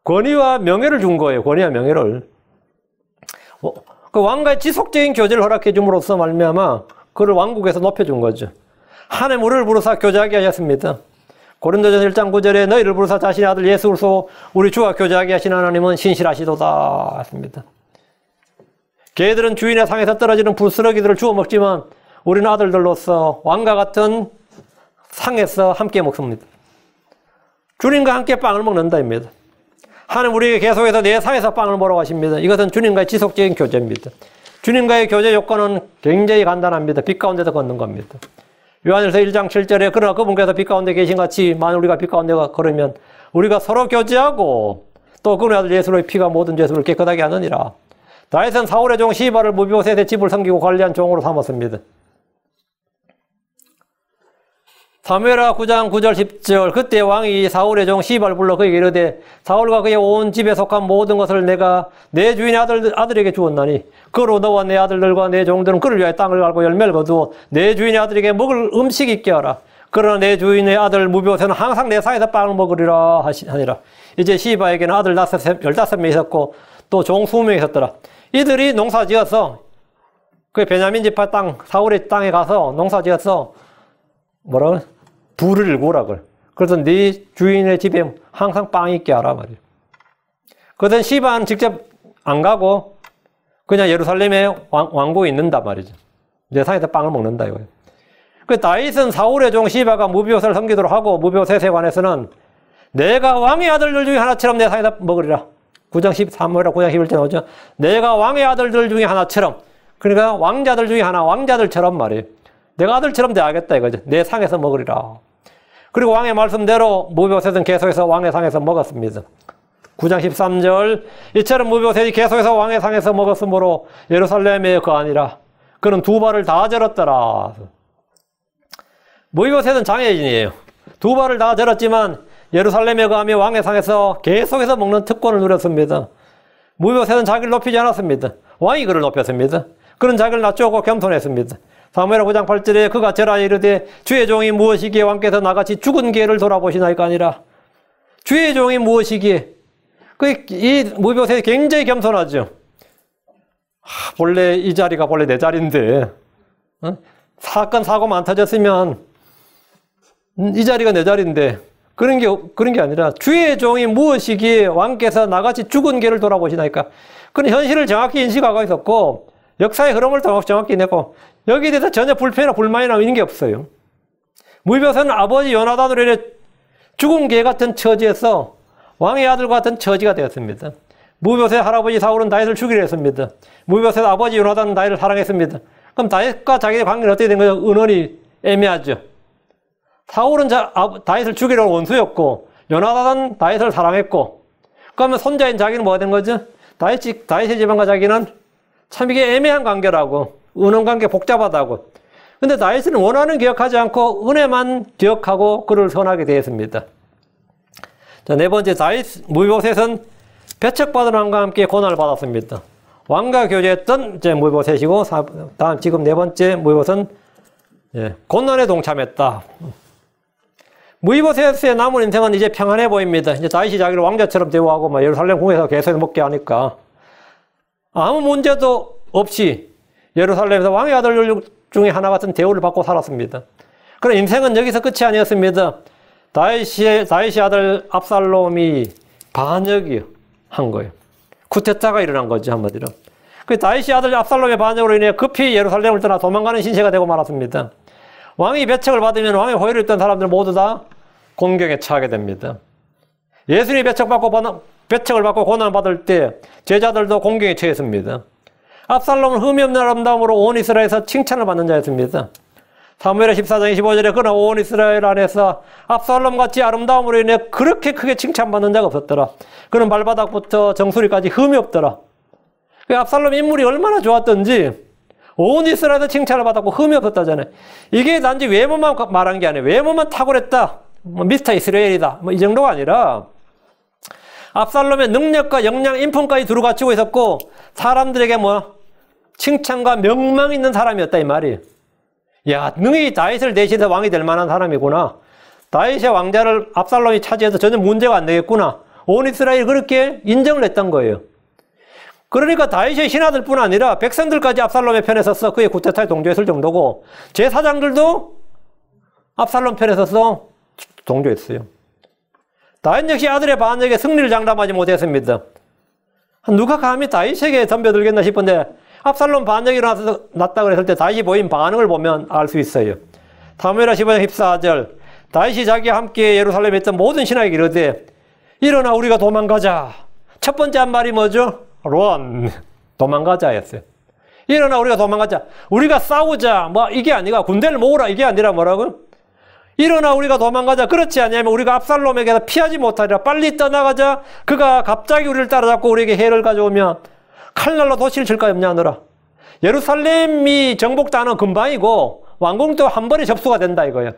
권위와 명예를 준 거예요. 권위와 명예를. 그 왕과의 지속적인 교제를 허락해 줌으로써 말미암아 그를 왕국에서 높여준 거죠. 하나님 우리를 부르사 교제하게 하셨습니다. 고린도전서 1장 9절에 너희를 부르사 자신의 아들 예수 그리스도 우리 주와 교제하게 하신 하나님은 신실하시도다 했습니다. 개들은 주인의 상에서 떨어지는 부스러기들을 주워 먹지만 우리는 아들들로서 왕과 같은 상에서 함께 먹습니다. 주님과 함께 빵을 먹는다입니다. 하나님 우리에게 계속해서 내 상에서 빵을 먹으라고 하십니다. 이것은 주님과의 지속적인 교제입니다. 주님과의 교제 요건은 굉장히 간단합니다. 빛 가운데서 걷는 겁니다. 요한일서 1장 7절에 그러나 그분께서 빛 가운데 계신 같이 만일 우리가 빛 가운데 걸으면 우리가 서로 교제하고 또 그분의 아들 예수의 피가 모든 죄수를 깨끗하게 하느니라. 다윗은 사울의 종 시바를 무비보셋의 집을 섬기고 관리한 종으로 삼았습니다. 사무엘하 9장 9절 10절 그때 왕이 사울의 종 시바를 불러 그에게 이르되 사울과 그의 온 집에 속한 모든 것을 내가 내 주인의 아들에게 주었나니 그로 너와 내 아들들과 내 종들은 그를 위하여 땅을 갈고 열매를 거두어 내 주인의 아들에게 먹을 음식 있게 하라. 그러나 내 주인의 아들 무비보셋은 항상 내 상에서 빵을 먹으리라 하니라. 이제 시바에게는 아들 15명 있었고 또 종 20명 있었더라. 이들이 농사 지어서 그 베냐민 지파 땅 사울의 땅에 가서 농사 지어서 뭐라고? 불을 구라고. 그래서 네 주인의 집에 항상 빵 있게 하라 말이에요. 그것은 시바는 직접 안 가고 그냥 예루살렘에 왕궁에 있는단 말이죠. 내 상에서 빵을 먹는다 이거예요. 그 다윗은 사울의 종 시바가 무비보셋을 섬기도록 하고 무비보셋에 관해서는 내가 왕의 아들들 중에 하나처럼 내 상에서 먹으리라. 9장 13절이라 9장 11절 나오죠. 내가 왕의 아들들 중에 하나처럼 그러니까 왕자들 중에 하나 왕자들처럼 말이에요. 내가 아들처럼 대하겠다 이거죠. 내 상에서 먹으리라. 그리고 왕의 말씀대로 무비보셋은 계속해서 왕의 상에서 먹었습니다. 9장 13절 이처럼 무비보셋이 계속해서 왕의 상에서 먹었으므로 예루살렘에 거하니라. 그는 두 발을 다 절었더라. 무비보셋은 장애인이에요. 두 발을 다 절었지만 예루살렘에 거하며 왕의 상에서 계속해서 먹는 특권을 누렸습니다. 무비보셋은 자기를 높이지 않았습니다. 왕이 그를 높였습니다. 그는 자기를 낮추고 겸손했습니다. 사무엘하 9장 8절에 그가 절하여 이르되 주의 종이 무엇이기에 왕께서 나같이 죽은 개를 돌아보시나이까 아니라 주의 종이 무엇이기에 이 무비보셋이 굉장히 겸손하죠. 본래 이 자리가 본래 내 자리인데 사건 사고만 안 터졌으면 이 자리가 내 자리인데 그런 게 아니라 주의 종이 무엇이기에 왕께서 나같이 죽은 개를 돌아보시나이까. 그는 현실을 정확히 인식하고 있었고 역사의 흐름을 정확히 내고 여기에 대해서 전혀 불편이나 불만이나 있는 게 없어요. 무비보셋은 아버지 요나단으로 인해 죽은 개 같은 처지에서 왕의 아들과 같은 처지가 되었습니다. 무비보셋 할아버지 사울은 다윗을 죽이려 했습니다. 무비보셋 아버지 요나단은 다윗을 사랑했습니다. 그럼 다윗과 자기의 관계는 어떻게 된 거죠? 은원이 애매하죠. 사울은 다윗을 죽이려는 원수였고 요나단은 다윗을 사랑했고 그러면 손자인 자기는 뭐가 된 거죠? 다윗의 집안과 자기는 참 이게 애매한 관계라고 은원관계 복잡하다고. 근데 다윗은 원한은 기억하지 않고 은혜만 기억하고 그를 선하게 되었습니다. 자, 네 번째 무비보셋은 배척받은 왕과 함께 고난을 받았습니다. 왕과 교제했던 이제 무비보셋이고 다음 지금 네 번째 무비보셋은 고난에 동참했다. 무비보셋의 남은 인생은 이제 평안해 보입니다. 이제 다윗이 자기를 왕자처럼 대우하고 예루살렘 궁에서 계속 먹게 하니까 아무 문제도 없이 예루살렘에서 왕의 아들 중에 하나 같은 대우를 받고 살았습니다. 그런 인생은 여기서 끝이 아니었습니다. 다윗의 아들 압살롬이 반역을 한 거예요. 쿠데타가 일어난 거죠, 한마디로. 그 다윗의 아들 압살롬의 반역으로 인해 급히 예루살렘을 떠나 도망가는 신세가 되고 말았습니다. 왕이 배척을 받으면 왕의 호의를 입던 사람들 모두 다 공경에 처하게 됩니다. 예수님이 배척을 받고 고난받을 때 제자들도 공경에 처했습니다. 압살롬은 흠이 없는 아름다움으로 온 이스라엘에서 칭찬을 받는 자였습니다. 사무엘하 14장 25절에 그러나 온 이스라엘 안에서 압살롬같이 아름다움으로 인해 그렇게 크게 칭찬받는 자가 없었더라. 그는 발바닥부터 정수리까지 흠이 없더라. 압살롬 인물이 얼마나 좋았던지 온 이스라엘에서 칭찬을 받았고 흠이 없었다잖아요. 이게 단지 외모만 말한 게 아니에요. 외모만 탁월했다. 미스터 이스라엘이다. 이 정도가 아니라 압살롬의 능력과 역량, 인품까지 두루 갖추고 있었고 사람들에게 칭찬과 명망이 있는 사람이었다 이 말이에요. 야, 능히 다윗을 대신해서 왕이 될 만한 사람이구나. 다윗의 왕자를 압살롬이 차지해서 전혀 문제가 안 되겠구나. 온 이스라엘이 그렇게 인정을 했던 거예요. 그러니까 다윗의 신하들뿐 아니라 백성들까지 압살롬의 편에 서서 그의 쿠데타에 동조했을 정도고 제사장들도 압살롬 편에 서서 동조했어요. 다윗 역시 아들의 반역에 승리를 장담하지 못했습니다. 누가 감히 다윗에게 덤벼들겠나 싶은데 압살롬 반역이 일어났다 그랬을 때 다윗이 보인 반응을 보면 알 수 있어요. 사무엘하 15장 14절 다윗이 자기와 함께 예루살렘에 있던 모든 신하에게 이르되 일어나 우리가 도망가자. 첫 번째 한 말이 뭐죠? run. 도망가자였어요. 일어나 우리가 도망가자. 우리가 싸우자. 이게 아니라 군대를 모으라. 이게 아니라 뭐라고? 일어나 우리가 도망가자. 그렇지 않냐면 우리가 압살롬에게서 피하지 못하리라. 빨리 떠나가자. 그가 갑자기 우리를 따라잡고 우리에게 해를 가져오면 칼날로 도시를 칠까 염려하노라. 예루살렘이 정복당하는 금방이고 왕궁도 한 번에 접수가 된다 이거예요.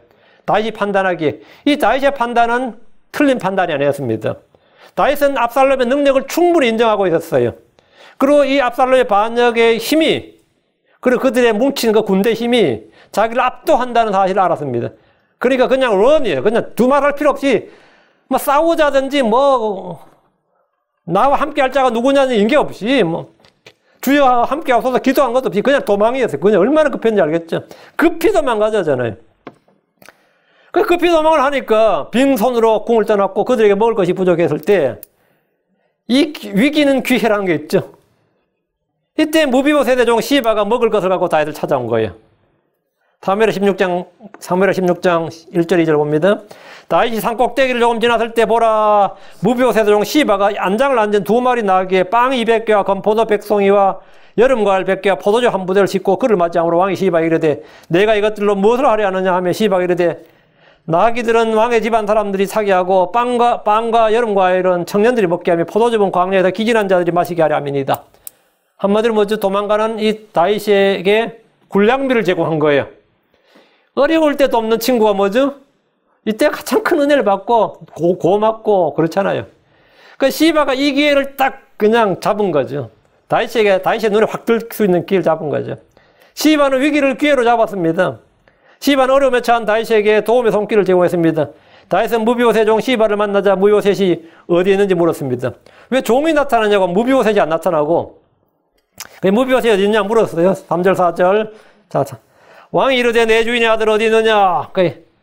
다윗이 판단하기에. 이 다윗의 판단은 틀린 판단이 아니었습니다. 다윗은 압살롬의 능력을 충분히 인정하고 있었어요. 그리고 이 압살롬의 반역의 힘이 그리고 그들의 뭉친 그 군대 힘이 자기를 압도한다는 사실을 알았습니다. 그러니까 그냥 런이에요. 그냥 두말할 필요 없이 싸우자든지 나와 함께 할 자가 누구냐는 인계 없이 주여 함께 하소서 기도한 것도 없이 그냥 도망이었어요. 그냥 얼마나 급했는지 알겠죠. 급히 도망가자잖아요. 그 급히 도망을 하니까 빈손으로 궁을 떠났고 그들에게 먹을 것이 부족했을 때 이 위기는 기회라는 게 있죠. 이때 무비보셋의 종 시바가 먹을 것을 갖고 다윗을 찾아온 거예요. 사무엘하 16장 1절 2절 봅니다. 다윗이 산 꼭대기를 조금 지났을 때 보라 무비보셋의 종 시바가 안장을 앉은 2마리 나귀에 빵 200개와 건포도 100송이와 여름과일 100개와 포도주 한 부대를 싣고 그를 맞이함으로 왕이 시바에게 이르되 내가 이것들로 무엇을 하려 하느냐 하며 시바가 이르되 나귀들은 왕의 집안 사람들이 사게 하고 빵과 여름과일은 청년들이 먹게 하며 포도주는 광야에서 기진한 자들이 마시게 하려 함이니이다. 한마디로 뭐죠? 도망가는 이 다윗에게 군량미를 제공한 거예요. 어려울 때도 없는 친구가 뭐죠? 이때 가장 큰 은혜를 받고 고맙고 그렇잖아요. 그 시바가 이 기회를 딱 그냥 잡은 거죠. 다윗의 눈에 확 들 수 있는 기회를 잡은 거죠. 시바는 위기를 기회로 잡았습니다. 시바는 어려움에 처한 다윗에게 도움의 손길을 제공했습니다. 다윗은 무비보셋 종 시바를 만나자 무비보셋이 어디에 있는지 물었습니다. 왜 종이 나타나냐고 무비보셋이 안 나타나고 무비보셋이 어디 있냐 물었어요. 3절 4절. 자, 왕이 이르되 내 주인의 아들 어디 있느냐.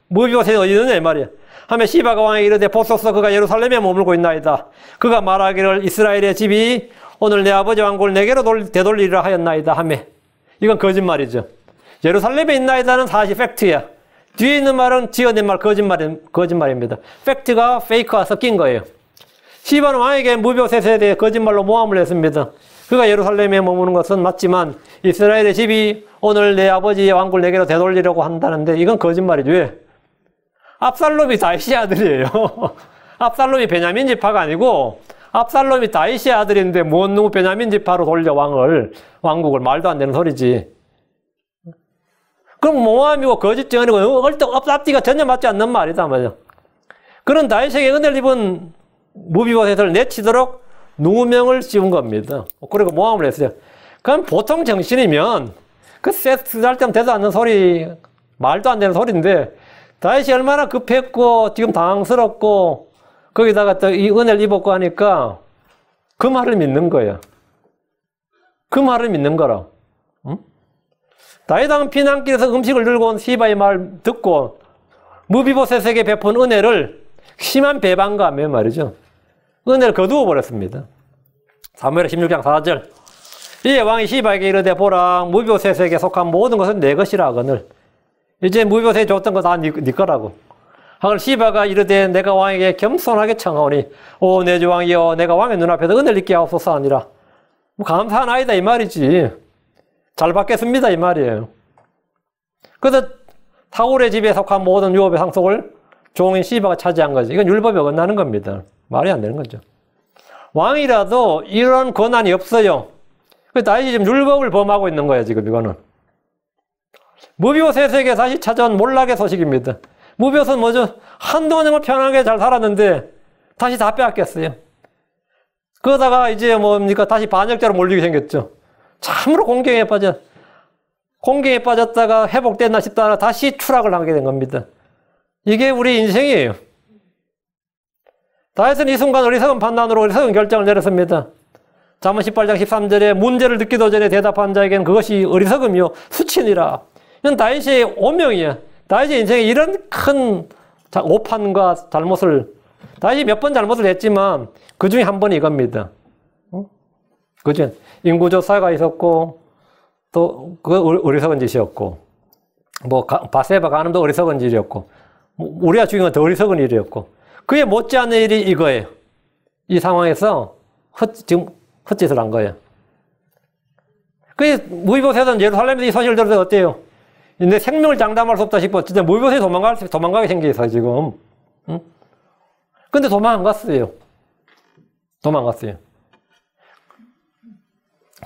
무비보셋이 어디 있느냐 이 말이야. 하며 시바가 왕에게 이르되 보소서 그가 예루살렘에 머물고 있나이다. 그가 말하기를 이스라엘의 집이 오늘 내 아버지 왕국을 내게로 되돌리리라 하였나이다 하며. 이건 거짓말이죠. 예루살렘에 있나이다는 사실 팩트야. 뒤에 있는 말은 지어낸 말 거짓말입니다. 팩트가 페이크와 섞인 거예요. 시바는 왕에게 무비보셋에 대해 거짓말로 모함을 했습니다. 그가 예루살렘에 머무는 것은 맞지만 이스라엘의 집이 오늘 내 아버지의 왕국을 내게로 되돌리려고 한다는데 이건 거짓말이죠. 왜? 압살롬이 다윗의 아들이에요. 압살롬이 베냐민 지파가 아니고 압살롬이 다윗의 아들인데 뭔 누구 베냐민 지파로 돌려 왕국을 말도 안 되는 소리지. 그럼 모함이고 거짓 증언이고 앞뒤가 전혀 맞지 않는 말이다 말이야. 그런 다윗에게 은혜를 입은 무비보셋을 내치도록 누명을 씌운 겁니다. 그리고 모함을 했어요. 그럼 보통 정신이면 그 섹스할 때면 되도 않는 소리, 말도 안 되는 소리인데 다윗이 얼마나 급했고 지금 당황스럽고 거기다가 또 이 은혜를 입었고 하니까 그 말을 믿는 거야. 그 말을 믿는 거라. 응? 다윗 왕은 피난길에서 음식을 들고 온 시바의 말 듣고 무비보셋에게 베푼 은혜를 심한 배반감에 말이죠. 은혜를 거두어 버렸습니다. 사무엘 16장 4절. 이에 왕이 시바에게 이르되 보라 무비보셋에게 속한 모든 것은 내 것이라 하거늘. 이제 무비보셋이 줬던 거 다 네 거라고. 하거늘 시바가 이르되 내가 왕에게 겸손하게 청하오니 오 내 주 왕이여 내가 왕의 눈앞에서 은혜를 입게 하옵소서 하니라. 감사한 아이다 이 말이지. 잘 받겠습니다 이 말이에요. 그래서 사울의 집에 속한 모든 유업의 상속을 종인 시바가 차지한 거지. 이건 율법에 어긋나는 겁니다. 말이 안 되는 거죠. 왕이라도 이런 권한이 없어요. 그래서 다윗이 지금 율법을 범하고 있는 거예요 지금 이거는. 무비보셋에게 다시 찾아온 몰락의 소식입니다. 무비보셋은 뭐죠? 한동안 정말 편하게 잘 살았는데 다시 다 빼앗겼어요. 그러다가 이제 뭡니까? 다시 반역자로 몰리게 생겼죠. 참으로 공경에 빠졌다가 회복됐나 싶다가 다시 추락을 하게 된 겁니다. 이게 우리 인생이에요. 다윗은 이 순간 어리석은 판단으로 어리석은 결정을 내렸습니다. 잠언 18장 13절에 문제를 듣기도 전에 대답한 자에게는 그것이 어리석음이요 수치니라. 이건 다윗의 오명이야. 다윗의 인생에 이런 큰 오판과 잘못을 다윗이 몇 번 잘못을 했지만 그 중에 한 번이 이겁니다. 그죠? 인구조사가 있었고 또 그 어리석은 짓이었고 뭐 바세바 가늠도 어리석은 일이었고 우리가 중요한 더 어리석은 일이었고 그에 못지않은 일이 이거예요. 이 상황에서 지금 헛짓을 한 거예요. 그 무비보셋은 예루살렘에서 이 소식을 들어서 어때요? 내 생명을 장담할 수 없다 싶어. 진짜 무비보셋이 도망가게 생겨서 지금. 응? 근데 도망 안 갔어요.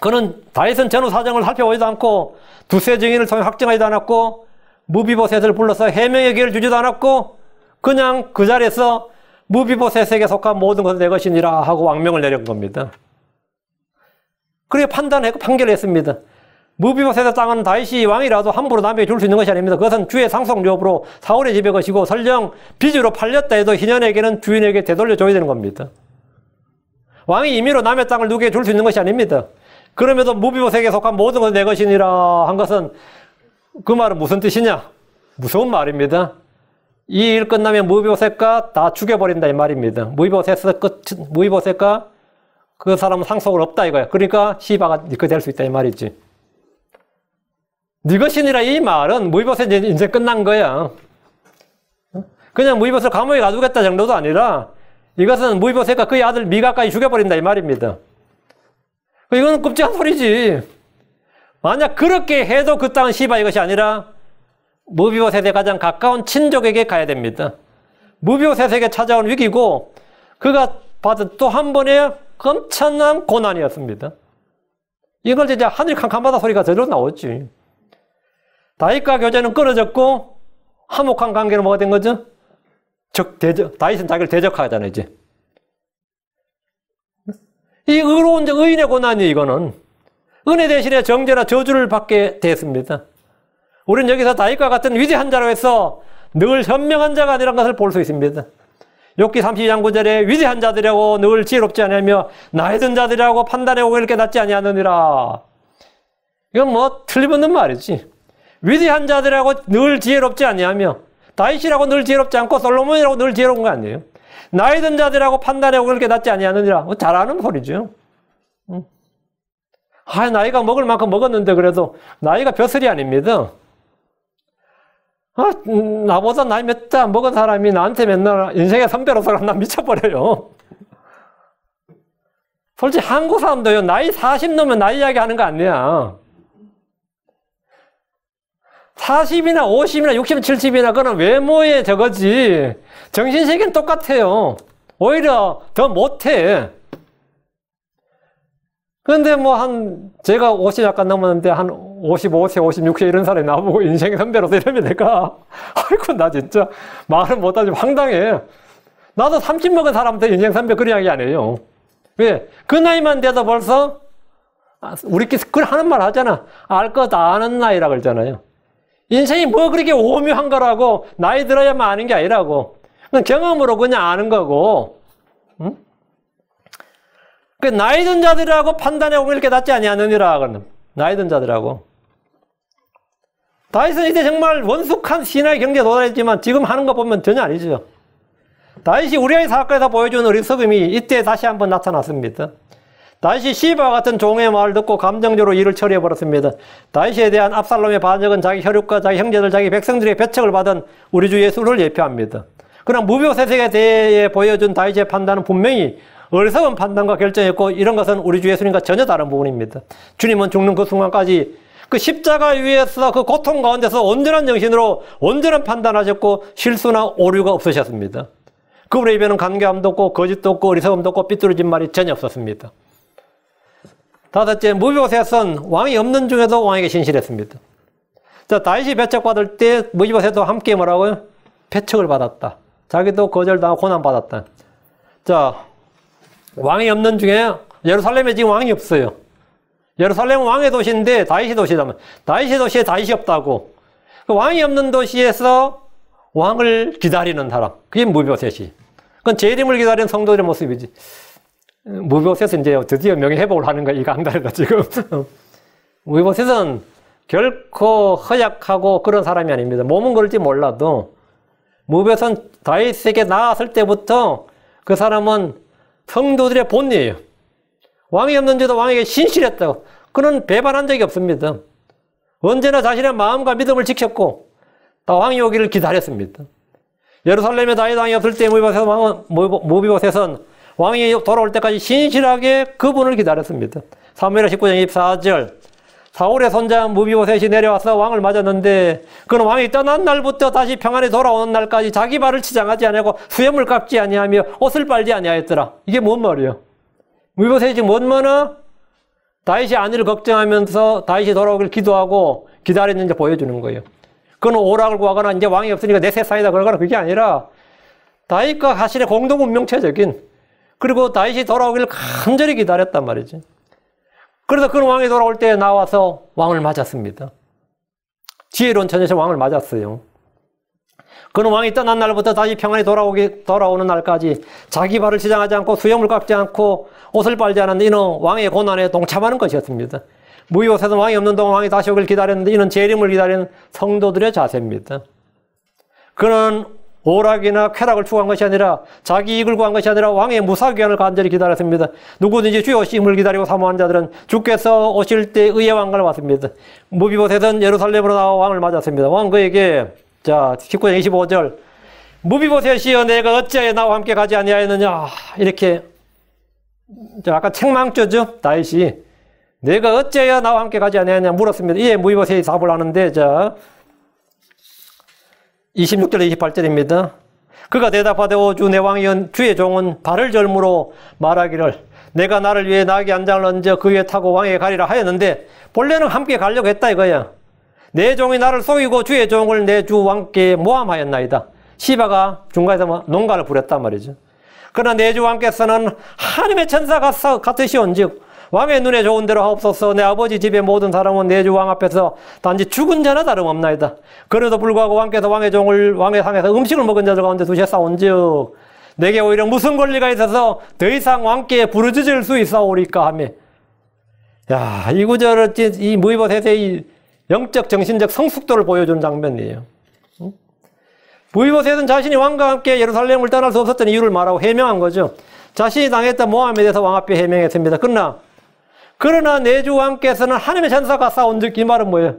그는 다윗은 전후 사정을 살펴보지도 않고 두세 증인을 통해 확정하지도 않았고 무비보셋을 불러서 해명의 기회를 주지도 않았고 그냥 그 자리에서 무비보셋에게 속한 모든 것은 내 것이니라 하고 왕명을 내린 겁니다. 그렇게 판단했고 판결했습니다. 무비보셋의 땅은 다윗이 왕이라도 함부로 남에게 줄 수 있는 것이 아닙니다. 그것은 주의 상속유업으로 사울의 집의 것이고 설령 빚으로 팔렸다 해도 희년에게는 주인에게 되돌려줘야 되는 겁니다. 왕이 임의로 남의 땅을 누구에게 줄 수 있는 것이 아닙니다. 그럼에도 무비보셋에게 속한 모든 것은 내 것이니라 한 것은 그 말은 무슨 뜻이냐? 무서운 말입니다. 이 일 끝나면 무비보셋과 다 죽여버린다 이 말입니다. 무비보셋과 그 사람은 상속을 없다 이거야. 그러니까 시바가 네 거 될 수 있다 이 말이지. 네 것이니라 이 말은 무비보셋 이제 끝난 거야. 그냥 무비보셋을 감옥에 가두겠다 정도도 아니라 이것은 무비보셋과 그의 아들 미가까지 죽여버린다 이 말입니다. 이건 끔찍한 소리지. 만약 그렇게 해도 그 땅은 시바의 것이 아니라 무비보셋에 가장 가까운 친족에게 가야 됩니다. 무비보셋에게 찾아온 위기고 그가 받은 또 한 번의 엄청난 고난이었습니다. 이걸 진짜 하늘 캄캄하다 소리가 저절로 나오지. 다윗과 교제는 끊어졌고 화목한 관계는 뭐가 된 거죠? 다윗은 자기를 대적하잖아요, 이제. 이 의로운 의인의 고난이 이거는. 은혜 대신에 정죄나 저주를 받게 됐습니다. 우리는 여기서 다윗과 같은 위대한 자로 해서 늘 현명한 자가 아니라는 것을 볼 수 있습니다. 욥기 32장 9절에 위대한 자들이라고 늘 지혜롭지 아니하며 나이 든 자들이라고 판단에 오기를 깨닫지 아니하느니라. 이건 뭐 틀림없는 말이지. 위대한 자들이라고 늘 지혜롭지 아니하며 다윗이라고 늘 지혜롭지 않고 솔로몬이라고 늘 지혜로운 거 아니에요. 나이 든 자들이라고 판단에 오기를 깨닫지 아니하느니라. 뭐 잘하는 소리죠. 나이가 먹을 만큼 먹었는데 그래도 나이가 벼슬이 아닙니다. 나보다 나이 몇 달 먹은 사람이 나한테 맨날 인생의 선배로서 나 미쳐버려요. 솔직히 한국 사람도요, 나이 40 넘으면 나이 이야기 하는 거 아니야. 40이나 50이나 60, 70이나 그건 외모에 저거지. 정신세계는 똑같아요. 오히려 더 못해. 그런데 제가 50 약간 넘었는데 한 55세, 56세 이런 사람이 나보고 인생 선배로서 이러면 내가, 아이고, 나 진짜 말을 못하지 황당해. 나도 30 먹은 사람한테 인생 선배 그런 이야기 안 해요. 왜? 그 나이만 돼도 벌써, 우리끼리 그걸 하는 말 하잖아. 알 것 아는 나이라 그러잖아요. 인생이 뭐 그렇게 오묘한 거라고, 나이 들어야만 아는 게 아니라고. 그냥 경험으로 그냥 아는 거고, 응? 그 나이 든 자들이라고 판단해 오기를 깨닫지 아니하느니라. 그러는 나이 든 자들이라고. 다윗은 이때 정말 원숙한 신화의 경지에 도달했지만 지금 하는 거 보면 전혀 아니죠. 다윗이 우리아의 사건에서 보여준 어리석음이 이때 다시 한번 나타났습니다. 다윗이 시바와 같은 종의 말을 듣고 감정적으로 일을 처리해버렸습니다. 다윗에 대한 압살롬의 반역은 자기 혈육과 자기 형제들, 자기 백성들의 배척을 받은 우리 주 예수를 예표합니다. 그러나 무비보셋에 대해 보여준 다윗의 판단은 분명히 어리석은 판단과 결정이었고 이런 것은 우리 주 예수님과 전혀 다른 부분입니다. 주님은 죽는 그 순간까지 그 십자가 위에서 그 고통 가운데서 온전한 정신으로 온전한 판단하셨고 실수나 오류가 없으셨습니다. 그분의 입에는 간교함도 없고 거짓도 없고 어리석음도 없고 삐뚤어진 말이 전혀 없었습니다. 다섯째, 무비보셋은 왕이 없는 중에도 왕에게 신실했습니다. 자, 다윗이 배척받을 때 무비보셋도 함께 뭐라고요? 배척을 받았다. 자기도 거절당하고 고난받았다. 자, 왕이 없는 중에 예루살렘에 지금 왕이 없어요. 예루살렘은 왕의 도시인데 다윗의 도시라면 다윗의 도시에 다윗이 없다고. 그 왕이 없는 도시에서 왕을 기다리는 사람. 그게 무비보셋이. 그건 재림을 기다리는 성도들의 모습이지. 무비보셋은 이제 드디어 명예회복을 하는 거야. 이거 안 가르다 지금. 무비보셋은 결코 허약하고 그런 사람이 아닙니다. 몸은 그럴지 몰라도 무비보셋은 다윗에게 나왔을 때부터 그 사람은 성도들의 본이에요. 왕이 없는데도 왕에게 신실했다고. 그는 배반한 적이 없습니다. 언제나 자신의 마음과 믿음을 지켰고 다 왕이 오기를 기다렸습니다. 예루살렘에 다윗 왕이 없을 때 무비보셋은 왕이 돌아올 때까지 신실하게 그분을 기다렸습니다. 사무엘하 19장 24절 사울의 손자 무비보셋이 내려와서 왕을 맞았는데 그는 왕이 떠난 날부터 다시 평안히 돌아오는 날까지 자기 발을 치장하지 아니하고 수염을 깎지 아니하며 옷을 빨지 아니하였더라. 이게 뭔 말이에요? 무비보셋이 뭐나 다윗이 안위를 걱정하면서 다윗이 돌아오길 기도하고 기다렸는지 보여주는 거예요. 그는 오락을 구하거나 이제 왕이 없으니까 내 세상이다 그러거나 그게 아니라 다윗과 가실의 공동 운명체적인 그리고 다윗이 돌아오기를 간절히 기다렸단 말이지. 그래서 그는 왕이 돌아올 때 나와서 왕을 맞았습니다. 지혜로운 처녀에서 왕을 맞았어요. 그는 왕이 떠난 날부터 다시 평안히 돌아오는 날까지 자기 발을 치장하지 않고 수염을 깎지 않고 옷을 빨지 않았는데 이는 왕의 고난에 동참하는 것이었습니다. 무비보셋은 왕이 없는 동안 왕이 다시 오길 기다렸는데 이는 재림을 기다리는 성도들의 자세입니다. 그는 오락이나 쾌락을 추구한 것이 아니라 자기 이익을 구한 것이 아니라 왕의 무사귀환을 간절히 기다렸습니다. 누구든지 주의 오심을 기다리고 사모하는 자들은 주께서 오실 때 의의 왕관을 받습니다. 무비보셋은 예루살렘으로 나와 왕을 맞았습니다. 왕 그에게 자 19장 25절 무비보셋이여 내가 어찌하여 나와 함께 가지 아니하였느냐 이렇게 아까 책망조죠. 다윗이 내가 어찌하여 나와 함께 가지 아니하였느냐 물었습니다. 이에 무비보셋이 답을 하는데 자 26절 28절입니다. 그가 대답하되 오 주 내 왕이여 주의 종은 발을 절므로 말하기를 내가 나를 위해 나귀 한 장을 얹어 그 위에 타고 왕에게 가리라 하였는데 본래는 함께 가려고 했다 이거야. 내 종이 나를 속이고 주의 종을 내 주 왕께 모함하였나이다. 시바가 중간에서 농간을 부렸단 말이죠. 그러나 내주왕께서는 하나님의 천사 같으시온즉 왕의 눈에 좋은 대로 하옵소서. 내 아버지 집의 모든 사람은 내주왕 앞에서 단지 죽은 자나 다름없나이다. 그래도 불구하고 왕께서 왕의 종을 왕의 상에서 음식을 먹은 자들 가운데 두셨사온즉 내게 오히려 무슨 권리가 있어서 더 이상 왕께 부르짖을 수 있사오리까 하며. 야, 이 구절은 이 무이보셋의 영적 정신적 성숙도를 보여주는 장면이에요. 무이보셋은 자신이 왕과 함께 예루살렘을 떠날 수 없었던 이유를 말하고 해명한 거죠. 자신이 당했던 모함에 대해서 왕 앞에 해명했습니다. 그러나 내주 왕께서는 하나님의 천사가 싸운즉 이 말은 뭐예요?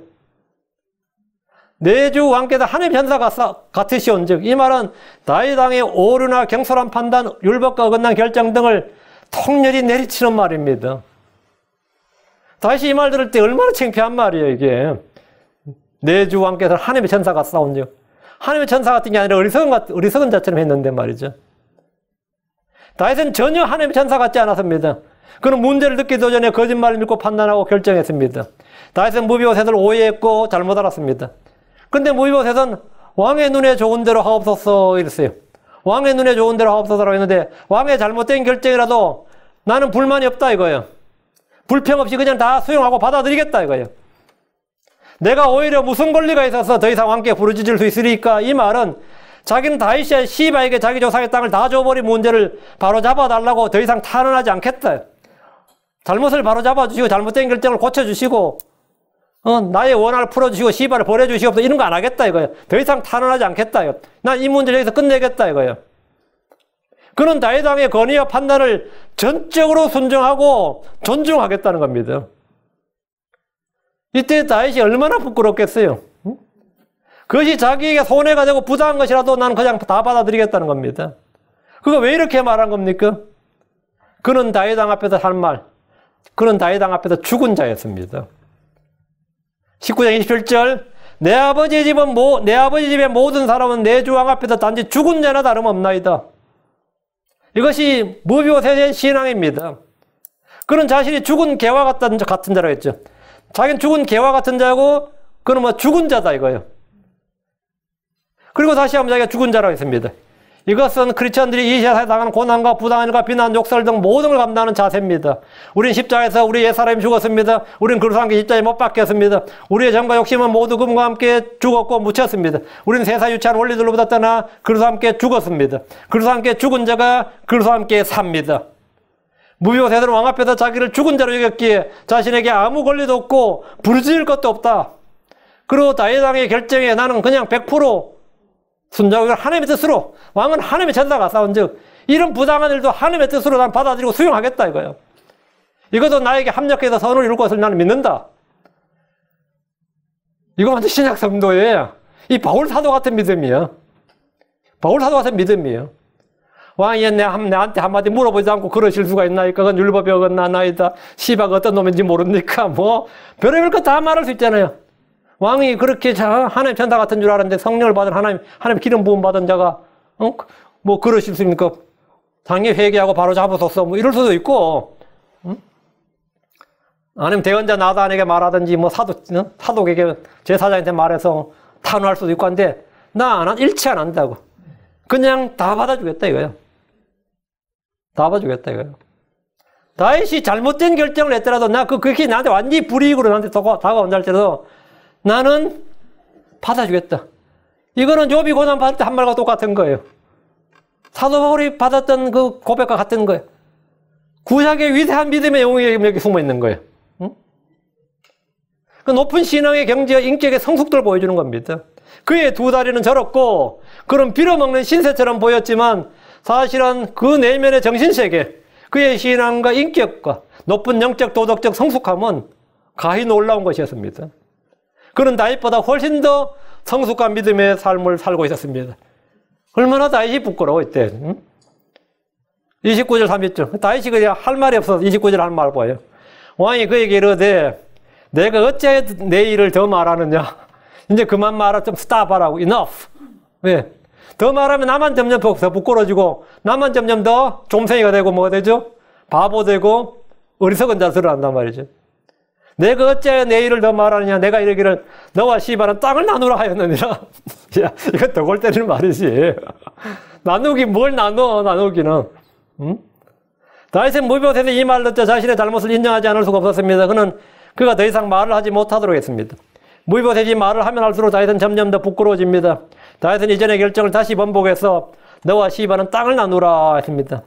내주 왕께서 하나님의 천사가 같으시온즉 이 말은 다윗 왕의 오류나 경솔한 판단, 율법과 어긋난 결정 등을 통렬히 내리치는 말입니다. 다시 이 말 들을 때 얼마나 창피한 말이에요, 이게. 내주 왕께서 하나님의 천사가 싸운즉. 하나님의 천사 같은 게 아니라 어리석은 자처럼 했는데 말이죠. 다윗은 전혀 하나님의 천사 같지 않았습니다. 그는 문제를 듣기도 전에 거짓말을 믿고 판단하고 결정했습니다. 다윗은 무비보셋을 오해했고 잘못 알았습니다. 근데 무비보셋은 왕의 눈에 좋은 대로 하옵소서 이랬어요. 왕의 눈에 좋은 대로 하옵소서라고 했는데 왕의 잘못된 결정이라도 나는 불만이 없다 이거예요. 불평 없이 그냥 다 수용하고 받아들이겠다 이거예요. 내가 오히려 무슨 권리가 있어서 더 이상 왕께 부르짖을 수 있으리까? 이 말은 자기는 다윗이 시바에게 자기 조상의 땅을 다 줘버린 문제를 바로잡아 달라고 더 이상 탄원하지 않겠다. 잘못을 바로잡아 주시고 잘못된 결정을 고쳐주시고 나의 원한을 풀어주시고 시바를 버려주시옵소서 이런 거 안 하겠다 이거예요. 더 이상 탄원하지 않겠다 이거. 난 이 문제를 여기서 끝내겠다 이거예요. 그는 다윗 왕의 권위와 판단을 전적으로 순종하고 존중하겠다는 겁니다. 이때 다윗이 얼마나 부끄럽겠어요. 그것이 자기에게 손해가 되고 부당한 것이라도 나는 그냥 다 받아들이겠다는 겁니다. 그거 왜 이렇게 말한 겁니까? 그는 다윗 왕 앞에서 한 말, 그는 다윗 왕 앞에서 죽은 자였습니다. 19장 27절 내 아버지 집의 모든 사람은 내 주 왕 앞에서 단지 죽은 자나 다름없나이다. 이것이 무비보셋의 신앙입니다. 그는 자신이 죽은 개와 같은 자라고 했죠. 자기는 죽은 개와 같은 자고 그는 뭐 죽은 자다 이거예요. 그리고 다시 한번 자기가 죽은 자라고 했습니다. 이것은 크리스천들이 이 세상에 당하는 고난과 부당함과 비난, 욕설 등 모든 걸 감당하는 자세입니다. 우린 십자가에서 우리 옛사람이 죽었습니다. 우린 그리스도와 함께 십자가에 못 박혔습니다. 우리의 정과 욕심은 모두 그분과 함께 죽었고 묻혔습니다. 우린 세상 유치한 원리들로부터 떠나 그리스도와 함께 죽었습니다. 그리스도와 함께 죽은 자가 그리스도와 함께 삽니다. 무비보셋은 왕 앞에서 자기를 죽은 자로 여겼기에 자신에게 아무 권리도 없고 부르짖을 것도 없다. 그리고 다윗 왕의 결정에 나는 그냥 100% 순종하고 하나님의 뜻으로 왕은 하나님의 천사가 싸운즉 이런 부당한 일도 하나님의 뜻으로 난 받아들이고 수용하겠다 이거예요. 이것도 나에게 합력해서 선을 이룰 것을 나는 믿는다. 이거 완전 신약 성도예요. 이 바울 사도 같은 믿음이에요. 바울 사도 같은 믿음이에요. 왕이 내한테 한마디 물어보지 않고 그러실 수가 있나이까? 그건 율법이 어긋나나이다. 시바가 어떤 놈인지 모르니까 뭐 별의별 것 다 말할 수 있잖아요. 왕이 그렇게 하나님 천사 같은 줄 알았는데 성령을 받은 하나님 기름 부음 받은 자가 뭐 그러실 수 있습니까? 당연히 회개하고 바로 잡아섰어. 뭐 이럴 수도 있고, 아니면 대언자 나단에게 말하든지 뭐 사독에게 제사장한테 말해서 탄원할 수도 있고 한데 난 일치 안 한다고. 그냥 다 받아주겠다 이거예요. 다 받아주겠다 이거예요. 다윗이 잘못된 결정을 했더라도 그게 나한테 완전히 불이익으로 나한테 다가온다 할지라도 나는 받아주겠다. 이거는 욥이 고난 받을 때 한 말과 똑같은 거예요. 사도 바울이 받았던 그 고백과 같은 거예요. 구약의 위대한 믿음의 영웅이 여기 숨어 있는 거예요. 응? 그 높은 신앙의 경지와 인격의 성숙도를 보여주는 겁니다. 그의 두 다리는 저렇고 그런 빌어먹는 신세처럼 보였지만 사실은 그 내면의 정신세계, 그의 신앙과 인격과 높은 영적 도덕적 성숙함은 가히 놀라운 것이었습니다. 그는 다윗보다 훨씬 더 성숙한 믿음의 삶을 살고 있었습니다. 얼마나 다윗이 부끄러워 이때. 응? 29절 30절 다윗이 그냥 할 말이 없어서 29절 할 말 보여요. 왕이 그에게 이르되 내가 어찌하여 내 일을 더 말하느냐. 이제 그만 말아. 좀 스탑하라고. Enough. 왜? 더 말하면 나만 점점 더 부끄러지고 나만 점점 더 좀생이가 되고 뭐가 되죠? 바보 되고 어리석은 자세를 한단 말이죠. 내가 어째 내 일을 더 말하느냐. 내가 이르기를 너와 시바는 땅을 나누라 하였느니라. 야, 이건 더 골 때리는 말이지. 나누기 뭘 나누기는. 응? 다윗은 무비보셋에서 이 말을 듣자 자신의 잘못을 인정하지 않을 수가 없었습니다. 그가 더 이상 말을 하지 못하도록 했습니다. 무비보셋이 말을 하면 할수록 다윗은 점점 더 부끄러워집니다. 다윗은 이전의 결정을 다시 번복해서 너와 시바는 땅을 나누라 했습니다.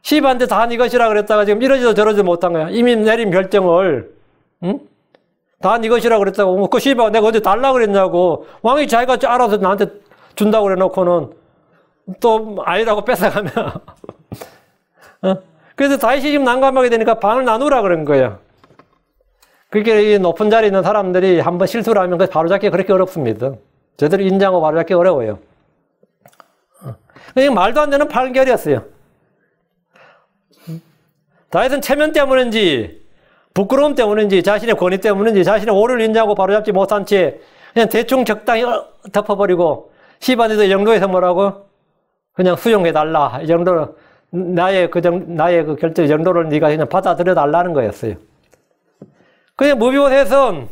시바한테 다 네 것이라 그랬다가 지금 이러지도 저러지도 못한 거야. 이미 내린 결정을, 응? 다 네 것이라 그랬다고. 그 시바가 내가 어디 달라 그랬냐고. 왕이 자기가 알아서 나한테 준다고 그래 놓고는 또 아니라고 뺏어가면. 어? 그래서 다윗이 지금 난감하게 되니까 방을 나누라 그런 거야. 그게 이 높은 자리에 있는 사람들이 한번 실수를 하면 그 바로잡기가 그렇게 어렵습니다. 제대로 인정하고 바로잡기 어려워요. 그냥 말도 안 되는 판결이었어요. 다윗은 체면 때문인지 부끄러움 때문인지 자신의 권위 때문인지 자신의 오류를 인정하고 바로잡지 못한 채 그냥 대충 적당히 덮어버리고 시바한테도 이 정도에서 뭐라고? 그냥 수용해달라. 이 정도로 나의 그 결정 이 정도를 네가 그냥 받아들여 달라는 거였어요. 그냥 무비보셋은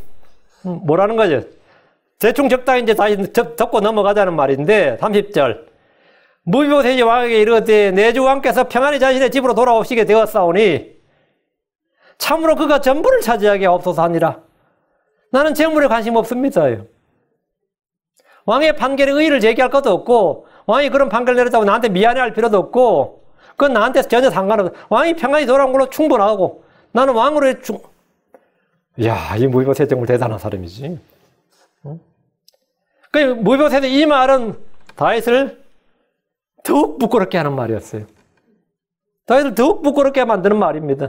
뭐라는 거죠? 대충 적당히 이제 다시 덮고 넘어가자는 말인데 30절 무비보셋이 왕에게 이르되 내 주 왕께서 평안히 자신의 집으로 돌아오시게 되었사오니 참으로 그가 전부를 차지하게 없어서 하니라. 나는 재물에 관심 없습니다. 왕의 판결에 의의를 제기할 것도 없고 왕이 그런 판결을 내렸다고 나한테 미안해할 필요도 없고 그건 나한테 전혀 상관없어. 왕이 평안히 돌아온 걸로 충분하고 나는 왕으로의 이야, 이 무비보셋 정말 대단한 사람이지. 그 무비보셋의 이 말은 다윗을 더욱 부끄럽게 하는 말이었어요. 다윗을 더욱 부끄럽게 만드는 말입니다.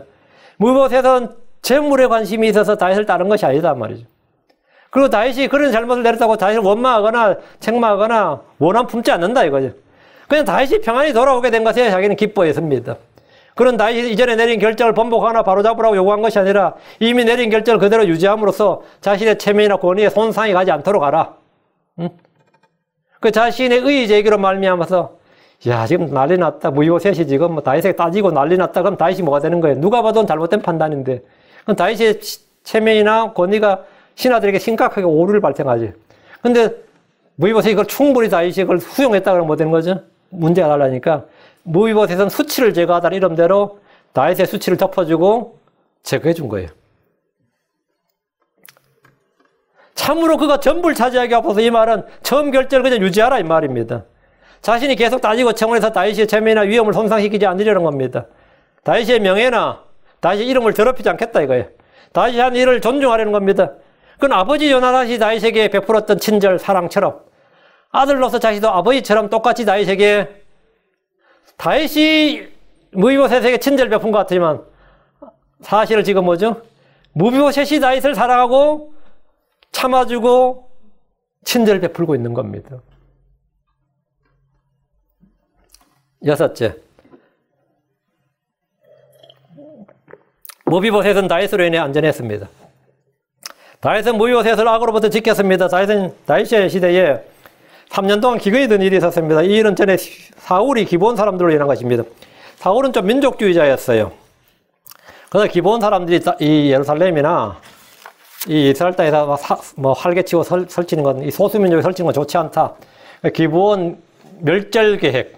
무비보셋은 재물에 관심이 있어서 다윗을 따른 것이 아니다 말이죠. 그리고 다윗이 그런 잘못을 내렸다고 다윗을 원망하거나 책망하거나 원한 품지 않는다 이거죠. 그냥 다윗이 평안히 돌아오게 된 것에 자기는 기뻐했습니다. 그런 다윗이 이전에 내린 결정을 번복하거나 바로잡으라고 요구한 것이 아니라 이미 내린 결정을 그대로 유지함으로써 자신의 체면이나 권위에 손상이 가지 않도록 하라. 응? 그 자신의 의의 제기로 말미암아서 야 지금 난리 났다. 무비보셋이 지금 뭐 다윗에게 따지고 난리 났다. 그럼 다윗이 뭐가 되는 거예요? 누가 봐도 잘못된 판단인데. 그럼 다윗의 체면이나 권위가 신하들에게 심각하게 오류를 발생하지. 근데 무비보셋이 그걸 충분히 다윗이 그걸 수용했다 그러면 뭐 되는 거죠? 문제가 달라니까 무비보셋은 수치를 제거하다는 이름대로 다윗의 수치를 덮어주고 제거해 준 거예요. 참으로 그가 전부를 차지하기 앞서서 이 말은 처음 결정을 그냥 유지하라 이 말입니다. 자신이 계속 따지고 청원해서 다윗의 체면이나 위엄을 손상시키지 않으려는 겁니다. 다윗의 명예나 다윗의 이름을 더럽히지 않겠다 이거예요. 다윗이 한 일을 존중하려는 겁니다. 그건 아버지 요나단이 다윗에게 베풀었던 친절 사랑처럼 아들로서 자신도 아버지처럼 똑같이 다윗이 무비보셋에게 친절 베푼 것 같지만 사실은 지금 뭐죠? 무비보셋이 다윗을 사랑하고 참아주고 친절 베풀고 있는 겁니다. 여섯째, 무비보셋은 다윗으로 인해 안전했습니다. 다윗은 무비보셋을 악으로부터 지켰습니다. 다윗의 시대에 3년 동안 기근이 든 일이 있었습니다. 이 일은 전에 사울이 기브온 사람들로 인한 것입니다. 사울은 좀 민족주의자였어요. 그래서 기브온 사람들이 이 예루살렘이나 이 이스라엘 땅에서 활개치고 설치는 건, 이 소수민족이 설치는 건 좋지 않다. 기브온 멸절 계획,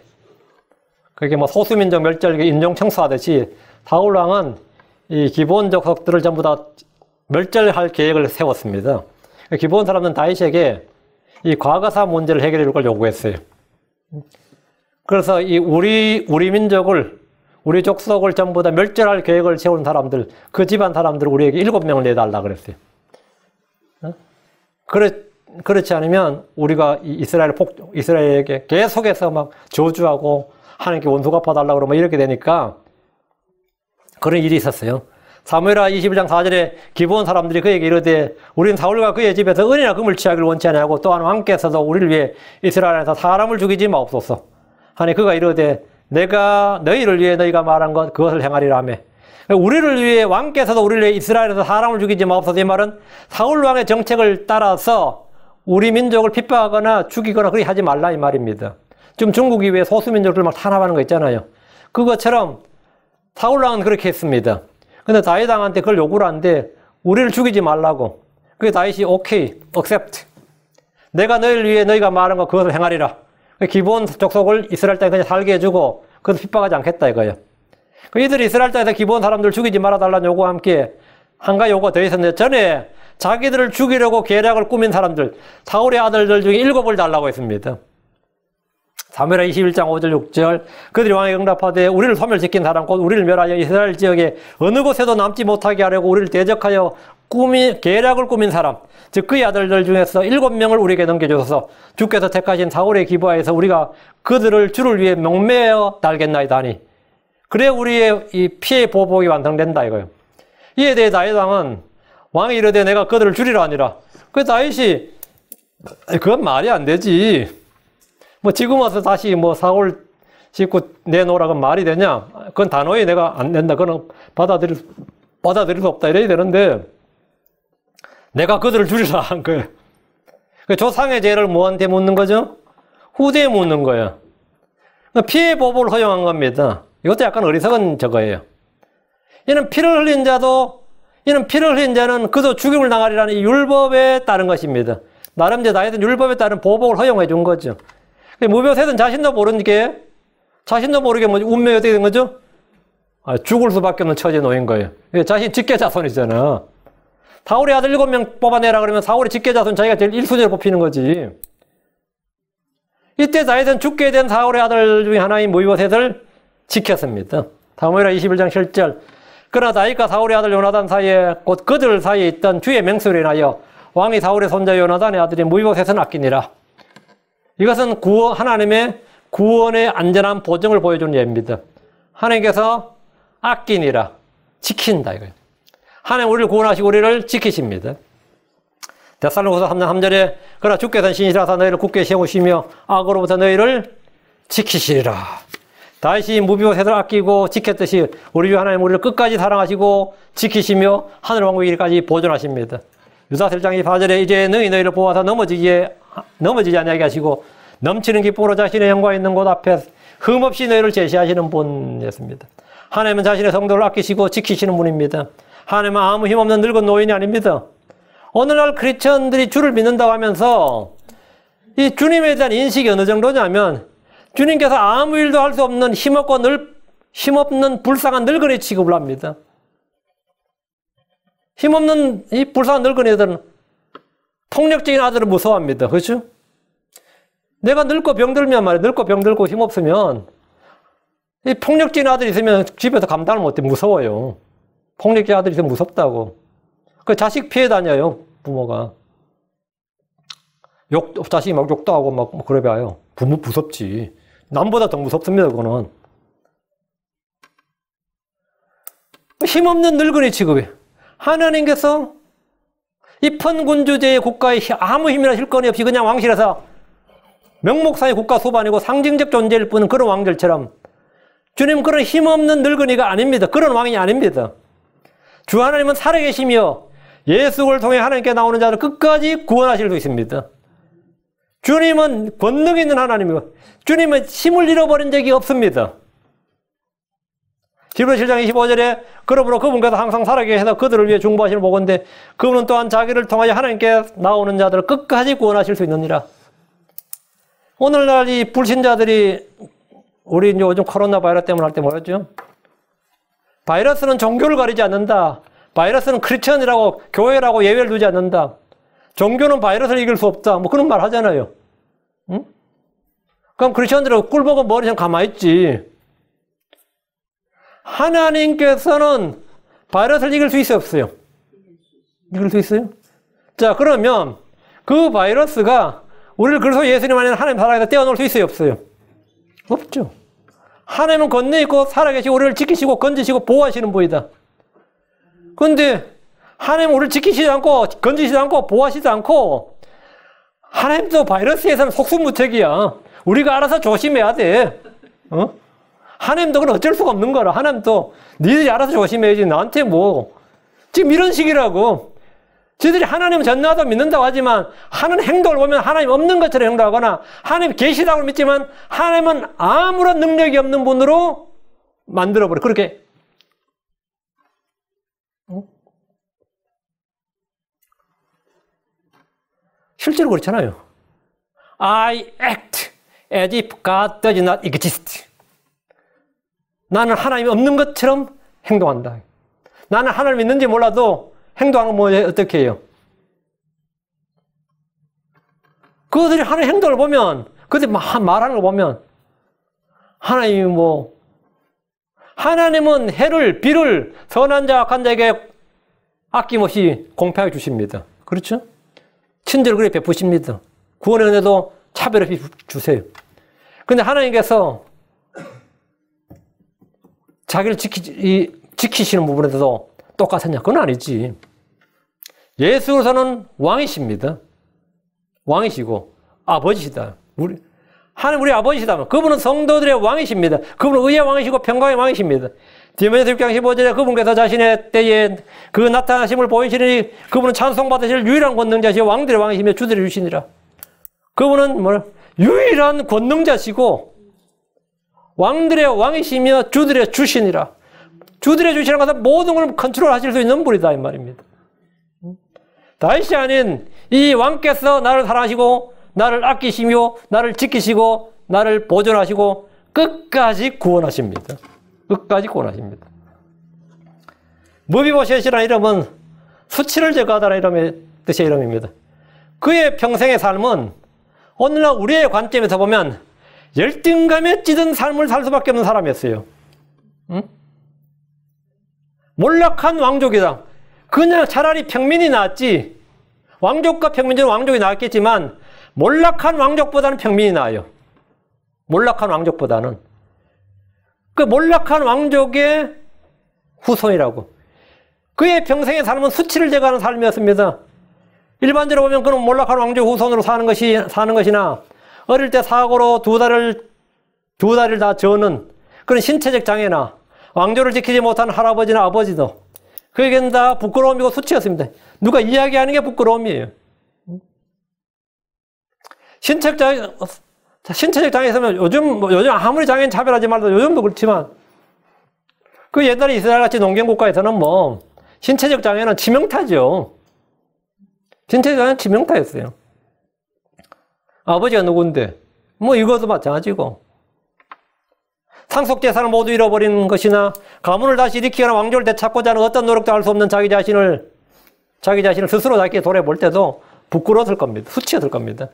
그게 뭐 소수민족 멸절 인종 청소하듯이 사울 왕은 이 기브온 족속들을 전부 다 멸절할 계획을 세웠습니다. 기브온 사람들은 다윗에게 이 과거사 문제를 해결해 줄 걸 요구했어요. 그래서 이 우리 민족을, 우리 족속을 전부 다 멸절할 계획을 세운 사람들, 그 집안 사람들을 우리에게 7명을 내달라 그랬어요. 그렇지 않으면 우리가 이스라엘에게 계속해서 막 저주하고 하나님께 원수 갚아달라고 그러면 이렇게 되니까 그런 일이 있었어요. 사무엘하 21장 4절에 기브온 사람들이 그에게 이르되 우리는 사울과 그의 집에서 은이나 금을 취하기를 원치 아니하고 또한 왕께서도 우리를 위해 이스라엘에서 사람을 죽이지 마옵소서 하니 그가 이르되 내가 너희를 위해 너희가 말한 것 그것을 행하리라 하며 우리를 위해 왕께서도 우리를 위해 이스라엘에서 사람을 죽이지 마옵소서. 이 말은 사울 왕의 정책을 따라서 우리 민족을 핍박하거나 죽이거나 그렇게 하지 말라 이 말입니다. 지금 중국이 왜 소수민족들 막 탄압하는 거 있잖아요. 그것처럼 사울 왕은 그렇게 했습니다. 근데 다윗 왕한테 그걸 요구를 하는데 우리를 죽이지 말라고. 그게 다윗이 오케이, accept. 내가 너희를 위해 너희가 말한 거 그것을 행하리라. 기본 족속을 이스라엘 땅에 그냥 살게 해주고 그것을 핍박하지 않겠다 이거예요. 이들이 이스라엘 땅에서 기본 사람들 죽이지 말아달라는 요구와 함께 한 가지 요구가 더 있었는데 전에 자기들을 죽이려고 계략을 꾸민 사람들 사울의 아들들 중에 7을 달라고 했습니다. 사무엘하 21장 5절 6절 그들이 왕에게 응답하되 우리를 소멸시킨 사람 곧 우리를 멸하여 이스라엘 지역에 어느 곳에도 남지 못하게 하려고 우리를 대적하여 계략을 꾸민 사람 즉 그의 아들들 중에서 7명을 우리에게 넘겨주소서. 주께서 택하신 사울의 기브아에서 우리가 그들을 주를 위해 목매어 달겠나이다 하니 그래 우리의 이 피해 보복이 완성된다 이거예요. 이에 대해 다윗 왕은 왕이 이르되 내가 그들을 죽이라 하니라. 그래서 다윗이 그건 말이 안 되지. 뭐 지금 와서 다시 뭐 사울 싣고 내놓으라 그건 말이 되냐? 그건 단호히 내가 안 된다. 그건 받아들일 수 없다. 이래야 되는데 내가 그들을 죽이라 한 거예요. 조상의 죄를 뭐한테 묻는 거죠? 후대에 묻는 거예요. 피해 보복을 허용한 겁니다. 이것도 약간 어리석은 저거예요. 이는 피를 흘린 자는 그도 죽임을 당하리라는 이 율법에 따른 것입니다. 나름 이제 다윗은 율법에 따른 보복을 허용해 준 거죠. 무벼셋은 자신도 모르게 뭐 운명이 어떻게 된 거죠? 죽을 수밖에 없는 처지에 놓인 거예요. 자신 직계자손이잖아. 사울의 아들 7명 뽑아내라 그러면 사울의 직계자손 자기가 제일 1순위로 뽑히는 거지. 이때 다윗은 죽게 된 사울의 아들 중에 하나인 무비보셋을 지켰습니다. 사무엘하 21장 7절 그러나 다윗과 사울의 아들 요나단 사이에 곧 그들 사이에 있던 주의 맹세로 인하여 왕이 사울의 손자 요나단의 아들이 무비보셋은 아끼니라. 이것은 하나님의 구원의 안전한 보증을 보여주는 예입니다. 하나님께서 아끼니라, 지킨다 이거예요. 하나님 우리를 구원하시고 우리를 지키십니다. 데살로니가서 3장 3절에 그러나 주께서는 신실하사 너희를 굳게 세우시며 악으로부터 너희를 지키시리라. 다윗이 무비보셋을 아끼고 지켰듯이 우리 주 하나님 우리를 끝까지 사랑하시고 지키시며 하늘 왕국에 이르기까지 보존하십니다. 유다서 1장 24절에 이제 능히 너희를 보호하사 넘어지지 아니하게 하시고 넘치는 기쁨으로 자신의 영광 있는 곳 앞에 흠없이 너희를 제시하시는 분이었습니다. 하나님은 자신의 성도를 아끼시고 지키시는 분입니다. 하나님은 아무 힘없는 늙은 노인이 아닙니다. 오늘날 크리스천들이 주를 믿는다고 하면서 이 주님에 대한 인식이 어느 정도냐면 주님께서 아무 일도 할 수 없는 힘없는 불쌍한 늙은이 취급을 합니다. 힘없는 이 불쌍한 늙은이들은 폭력적인 아들을 무서워합니다. 그렇죠? 내가 늙고 병들면 말이야. 늙고 병들고 힘없으면 이 폭력적인 아들이 있으면 집에서 감당을 못해. 무서워요. 폭력적인 아들이 있으면 무섭다고. 그 자식 피해 다녀요. 부모가. 자식이 막 욕도 하고 막 그래 봐요. 부모 무섭지. 남보다 더 무섭습니다. 그거는. 힘없는 늙은이 취급해. 하나님께서 이 펀군주제의 국가에 아무 힘이나 실권이 없이 그냥 왕실에서 명목상의 국가 수반이고 상징적 존재일 뿐 그런 왕들처럼 주님은 그런 힘없는 늙은이가 아닙니다. 그런 왕이 아닙니다. 주 하나님은 살아계시며 예수를 통해 하나님께 나오는 자를 끝까지 구원하실 수 있습니다. 주님은 권능 있는 하나님이고 주님은 힘을 잃어버린 적이 없습니다. 히브리서 7장 25절에 그러므로 그분께서 항상 살아계셔서 그들을 위해 중보하시는 보건대 그분은 또한 자기를 통하여 하나님께 나오는 자들을 끝까지 구원하실 수 있느니라. 오늘날 이 불신자들이 우리 이제 요즘 코로나 바이러스 때문에 할 때 뭐였죠? 바이러스는 종교를 가리지 않는다. 바이러스는 크리스천이라고 교회라고 예외를 두지 않는다. 종교는 바이러스를 이길 수 없다. 뭐 그런 말 하잖아요. 응? 그럼 크리스천들은 꿀먹은 머리처럼 가만히 있지. 하나님께서는 바이러스를 이길 수 있어요, 없어요? 이길 수 있어요? 자, 그러면 그 바이러스가 우리를 그래서 예수님 안에 하나님 살아계셔서 떼어놓을 수 있어요, 없어요? 없죠. 하나님은 권능 있고 살아계시고 우리를 지키시고 건지시고 보호하시는 분이다. 그런데 하나님은 우리를 지키시지 않고 건지시지 않고 보호하시지 않고 하나님도 바이러스에서는 속수무책이야. 우리가 알아서 조심해야 돼. 하나님도 그건 어쩔 수가 없는 거라. 하나님도 니들이 알아서 조심해야지. 나한테 뭐. 지금 이런 식이라고. 지들이 하나님은 전능하다고 믿는다고 하지만 하는 행동을 보면 하나님 없는 것처럼 행동하거나 하나님 계시다고 믿지만 하나님은 아무런 능력이 없는 분으로 만들어버려. 그렇게. 실제로 그렇잖아요. I act as if God does not exist. 나는 하나님이 없는 것처럼 행동한다. 나는 하나님이 있는지 몰라도 행동하는 거 뭐예요? 어떻게 해요? 그들이 하는 행동을 보면, 그들이 말하는 걸 보면, 하나님은 해를, 비를 선한 자, 악한 자에게 아낌없이 공평하게 주십니다. 그렇죠? 친절을 그렇게 베푸십니다. 구원의 은혜도 차별 없이 주세요. 근데 하나님께서 자기를 지키시는 부분에서도 똑같았냐? 그건 아니지. 예수로서는 왕이십니다. 왕이시고 아버지시다. 하나님 우리 아버지시다. 그분은 성도들의 왕이십니다. 그분은 의의 왕이시고 평강의 왕이십니다. 디모데후서 6장 15절에 그분께서 자신의 때에 그 나타나심을 보이시니 그분은 찬송받으실 유일한 권능자시요 왕들의 왕이시며 주들의 주시니라. 그분은 유일한 권능자시고 왕들의 왕이시며 주들의 주시니라. 주들의 주시라는 것은 모든 걸 컨트롤하실 수 있는 분이다 이 말입니다. 다윗이 아닌 이 왕께서 나를 사랑하시고 나를 아끼시며 나를 지키시고 나를 보존하시고 끝까지 구원하십니다. 끝까지 구원하십니다. 무비보셋이라는 이름은 수치를 제거하다라는 이름의 뜻의 이름입니다. 그의 평생의 삶은 오늘날 우리의 관점에서 보면 열등감에 찌든 삶을 살 수밖에 없는 사람이었어요. 응? 몰락한 왕족이다. 그냥 차라리 평민이 나았지. 왕족과 평민 중 왕족이 나았겠지만 몰락한 왕족보다는 평민이 나아요. 몰락한 왕족보다는. 그 몰락한 왕족의 후손이라고. 그의 평생의 삶은 수치를 제거하는 삶이었습니다. 일반적으로 보면 그는 몰락한 왕족 후손으로 사는 것이나 어릴 때 사고로 두 다리를 다 저는 그런 신체적 장애나 왕조를 지키지 못한 할아버지나 아버지도 그에게는 다 부끄러움이고 수치였습니다. 누가 이야기하는 게 부끄러움이에요. 신체적 장애 있으면 요즘 아무리 장애인 차별하지 말아도 요즘도 그렇지만 그 옛날에 이스라엘 같이 농경국가에서는 신체적 장애는 치명타죠. 신체적 장애는 치명타였어요. 아버지가 누군데 이것도 마찬가지고 상속재산을 모두 잃어버린 것이나 가문을 다시 일으키거나 왕조를 되찾고자 하는 어떤 노력도 할 수 없는 자기 자신을 스스로 자기에게 돌아볼 때도 부끄러웠을 겁니다. 수치였을 겁니다.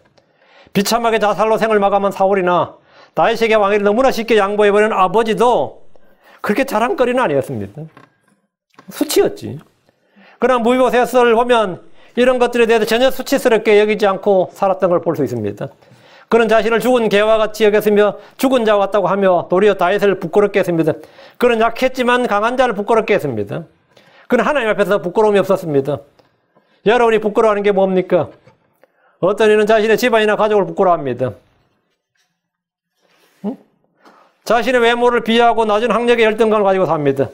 비참하게 자살로 생을 마감한 사울이나 다윗에게 왕위를 너무나 쉽게 양보해버린 아버지도 그렇게 자랑거리는 아니었습니다. 수치였지. 그러나 무비보셋을 보면 이런 것들에 대해서 전혀 수치스럽게 여기지 않고 살았던 걸 볼 수 있습니다. 그는 자신을 죽은 개와 같이 여겼으며 죽은 자와 같다고 하며 도리어 다윗을 부끄럽게 했습니다. 그는 약했지만 강한 자를 부끄럽게 했습니다. 그는 하나님 앞에서 부끄러움이 없었습니다. 여러분이 부끄러워하는 게 뭡니까? 어떤 이는 자신의 집안이나 가족을 부끄러워합니다. 응? 자신의 외모를 비하하고 낮은 학력의 열등감을 가지고 삽니다.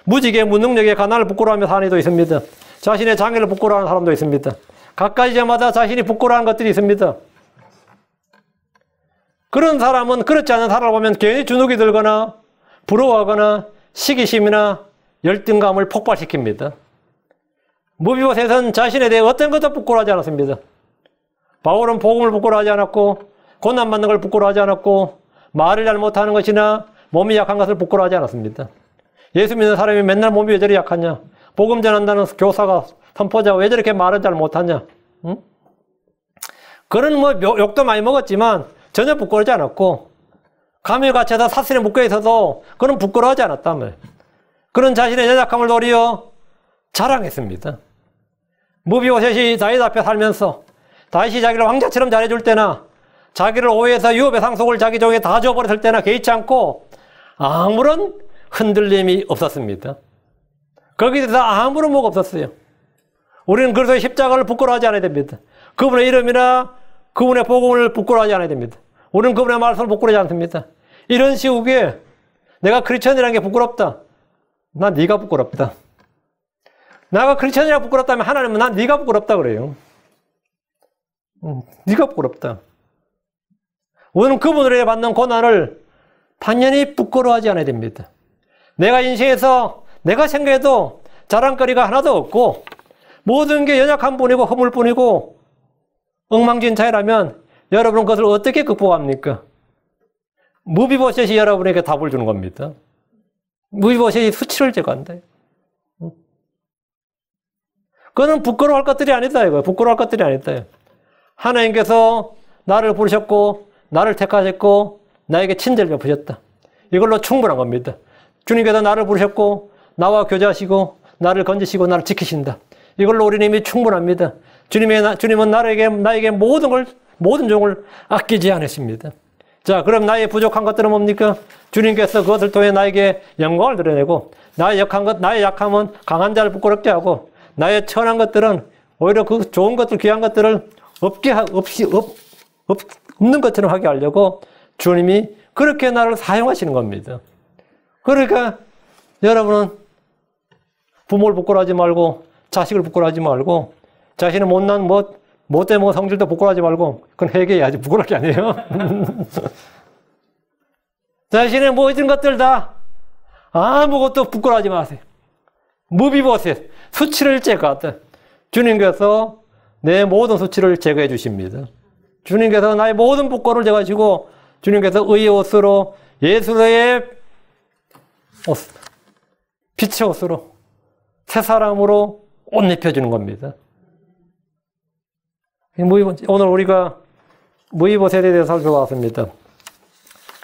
무직의 무능력의 가난을 부끄러워하며 사는 이도 있습니다. 자신의 장애를 부끄러워하는 사람도 있습니다. 각가지 저마다 자신이 부끄러워하는 것들이 있습니다. 그런 사람은 그렇지 않은 사람을 보면 괜히 주눅이 들거나 부러워하거나 시기심이나 열등감을 폭발시킵니다. 무비보셋은 자신에 대해 어떤 것도 부끄러워하지 않았습니다. 바울은 복음을 부끄러워하지 않았고 고난받는 걸 부끄러워하지 않았고 말을 잘 못하는 것이나 몸이 약한 것을 부끄러워하지 않았습니다. 예수 믿는 사람이 맨날 몸이 왜 저리 약하냐? 복음 전한다는 교사가 선포자가 왜 저렇게 말을 잘 못하냐? 응? 그는 욕도 많이 먹었지만 전혀 부끄러워하지 않았고 감옥에 갇혀서 사슬에 묶여 있어도 그는 부끄러워하지 않았다며. 그는 자신의 연약함을 도리어 자랑했습니다. 무비보셋이 다윗 앞에 살면서 다윗이 자기를 왕자처럼 잘해줄 때나 자기를 오해해서 유업의 상속을 자기 종에게 다 줘버렸을 때나 개의치 않고 아무런 흔들림이 없었습니다. 거기에 대해서 아무런 뭐가 없었어요. 우리는 그래서 십자가를 부끄러워하지 않아야 됩니다. 그분의 이름이나 그분의 복음을 부끄러워하지 않아야 됩니다. 우리는 그분의 말씀을 부끄러워하지 않습니다. 이런 시국에 내가 크리스천이라는 게 부끄럽다. 난 네가 부끄럽다. 내가 크리스천이라 부끄럽다면 하나님은 난 네가 부끄럽다 그래요. 네가 부끄럽다. 우리는 그분으로 받는 고난을 당연히 부끄러워하지 않아야 됩니다. 내가 인생에서 내가 생각해도 자랑거리가 하나도 없고 모든 게 연약한 뿐이고 허물뿐이고 엉망진창이라면 여러분은 그것을 어떻게 극복합니까? 무비보셋이 여러분에게 답을 주는 겁니다. 무비보셋이 수치를 제거한다. 그거는 부끄러워할 것들이 아니다, 이거. 부끄러워할 것들이 아니다. 하나님께서 나를 부르셨고, 나를 택하셨고, 나에게 친절을 베푸셨다. 이걸로 충분한 겁니다. 주님께서 나를 부르셨고, 나와 교제하시고, 나를 건지시고, 나를 지키신다. 이걸로 우리는 이미 충분합니다. 주님은 나에게 모든 종을 아끼지 않으십니다. 자, 그럼 나의 부족한 것들은 뭡니까? 주님께서 그것을 통해 나에게 영광을 드러내고, 나의 약함은 강한 자를 부끄럽게 하고, 나의 천한 것들은 오히려 그 좋은 것들, 귀한 것들을 없는 것처럼 하게 하려고 주님이 그렇게 나를 사용하시는 겁니다. 그러니까 여러분은 부모를 부끄러워하지 말고, 자식을 부끄러워하지 말고, 자신의 못난 못된 성질도 부끄러워하지 말고, 그건 회개해야지. 부끄러울 게 아니에요. 자신의 모든 것들 다 아무것도 부끄러워하지 마세요. 무비보셋, 수치를 제거하다. 주님께서 내 모든 수치를 제거해 주십니다. 주님께서 나의 모든 부끄러움을 제거하시고, 주님께서 의의 옷으로, 예수의 옷, 빛의 옷으로, 새 사람으로 옷 입혀주는 겁니다. 오늘 우리가 무비보셋에 대해서 살펴봤습니다.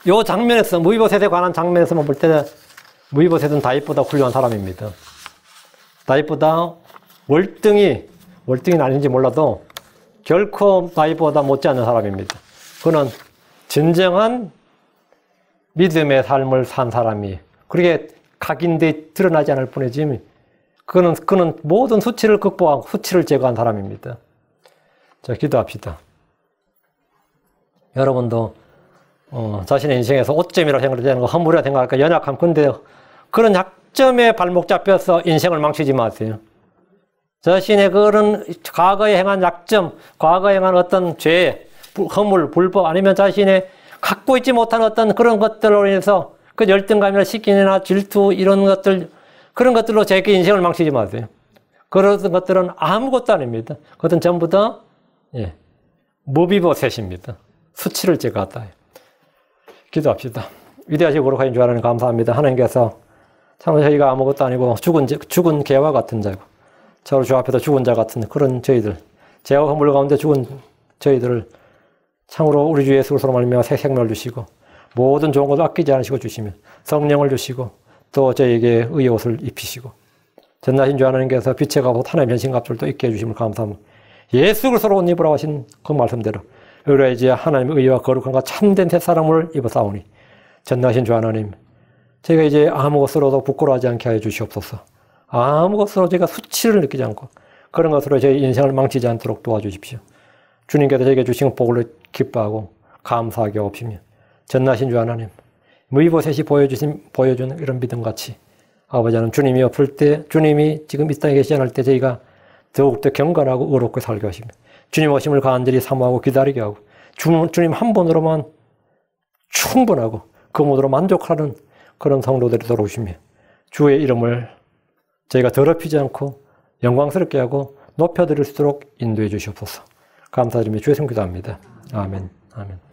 이 장면에서, 무비보셋에 관한 장면에서만 볼 때, 무비보셋은 다윗보다 훌륭한 사람입니다. 다윗보다 월등히는 아닌지 몰라도 결코 다윗보다 못지않은 사람입니다. 그는 진정한 믿음의 삶을 산 사람이에요. 그렇게 각인돼 드러나지 않을 뿐이지, 그는 모든 수치를 극복하고 수치를 제거한 사람입니다. 자, 기도합시다. 여러분도 자신의 인생에서 오점이라고 생각되는 거, 허물이라고 생각할까, 연약함. 근데 그런 약점에 발목 잡혀서 인생을 망치지 마세요. 자신의 그런 과거에 행한 약점, 과거에 행한 어떤 죄, 허물, 불법, 아니면 자신의 갖고 있지 못한 어떤 그런 것들로 인해서 그 열등감이나 시기나 질투 이런 것들, 그런 것들로 제 인생을 망치지 마세요. 그런 것들은 아무것도 아닙니다. 그것은 전부 다 무비보셋입니다. 수치를 제거하다. 기도합시다. 위대하시고 거룩하신 주 하나님 감사합니다. 하나님께서 참 저희가 아무것도 아니고 죽은 개와 같은 자고, 서로 주 앞에서 죽은 자 같은 그런 저희들, 죄와 허물 가운데 죽은 저희들을 참으로 우리 주 예수 그리스도로 말미암아 새 생명을 주시고, 모든 좋은 것을 아끼지 않으시고 주시며, 성령을 주시고, 또 저에게 의의 옷을 입히시고, 전나신 주 하나님께서 빛의 갑옷 하나님의 변신갑줄도 입게 해주심을 감사합니다. 예수 그리스도로 옷 입으라고 하신 그 말씀대로 의뢰 이제 하나님의 의와 거룩함과 참된 새 사람을 입어 싸우니, 전나신 주 하나님, 저희가 이제 아무것으로도 부끄러워하지 않게 하여 주시옵소서. 아무것으로 저희가 수치를 느끼지 않고 그런 것으로 저희 인생을 망치지 않도록 도와주십시오. 주님께서 저에게 주신 복을 기뻐하고 감사하게 없이며, 전나신 주 하나님, 무비보셋이 보여준 이런 믿음같이 아버지 하나님, 주님이 없을 때, 주님이 지금 이 땅에 계시지 않을 때 저희가 더욱더 경건하고 의롭게 살게 하시며, 주님 오심을 간절히 사모하고 기다리게 하고, 주님 한 분으로만 충분하고 그 모두로 만족하는 그런 성도들이 돌아오시며, 주의 이름을 저희가 더럽히지 않고 영광스럽게 하고 높여드릴 수 있도록 인도해 주시옵소서. 감사드리며 주의 성기도합니다. 아멘. 아멘.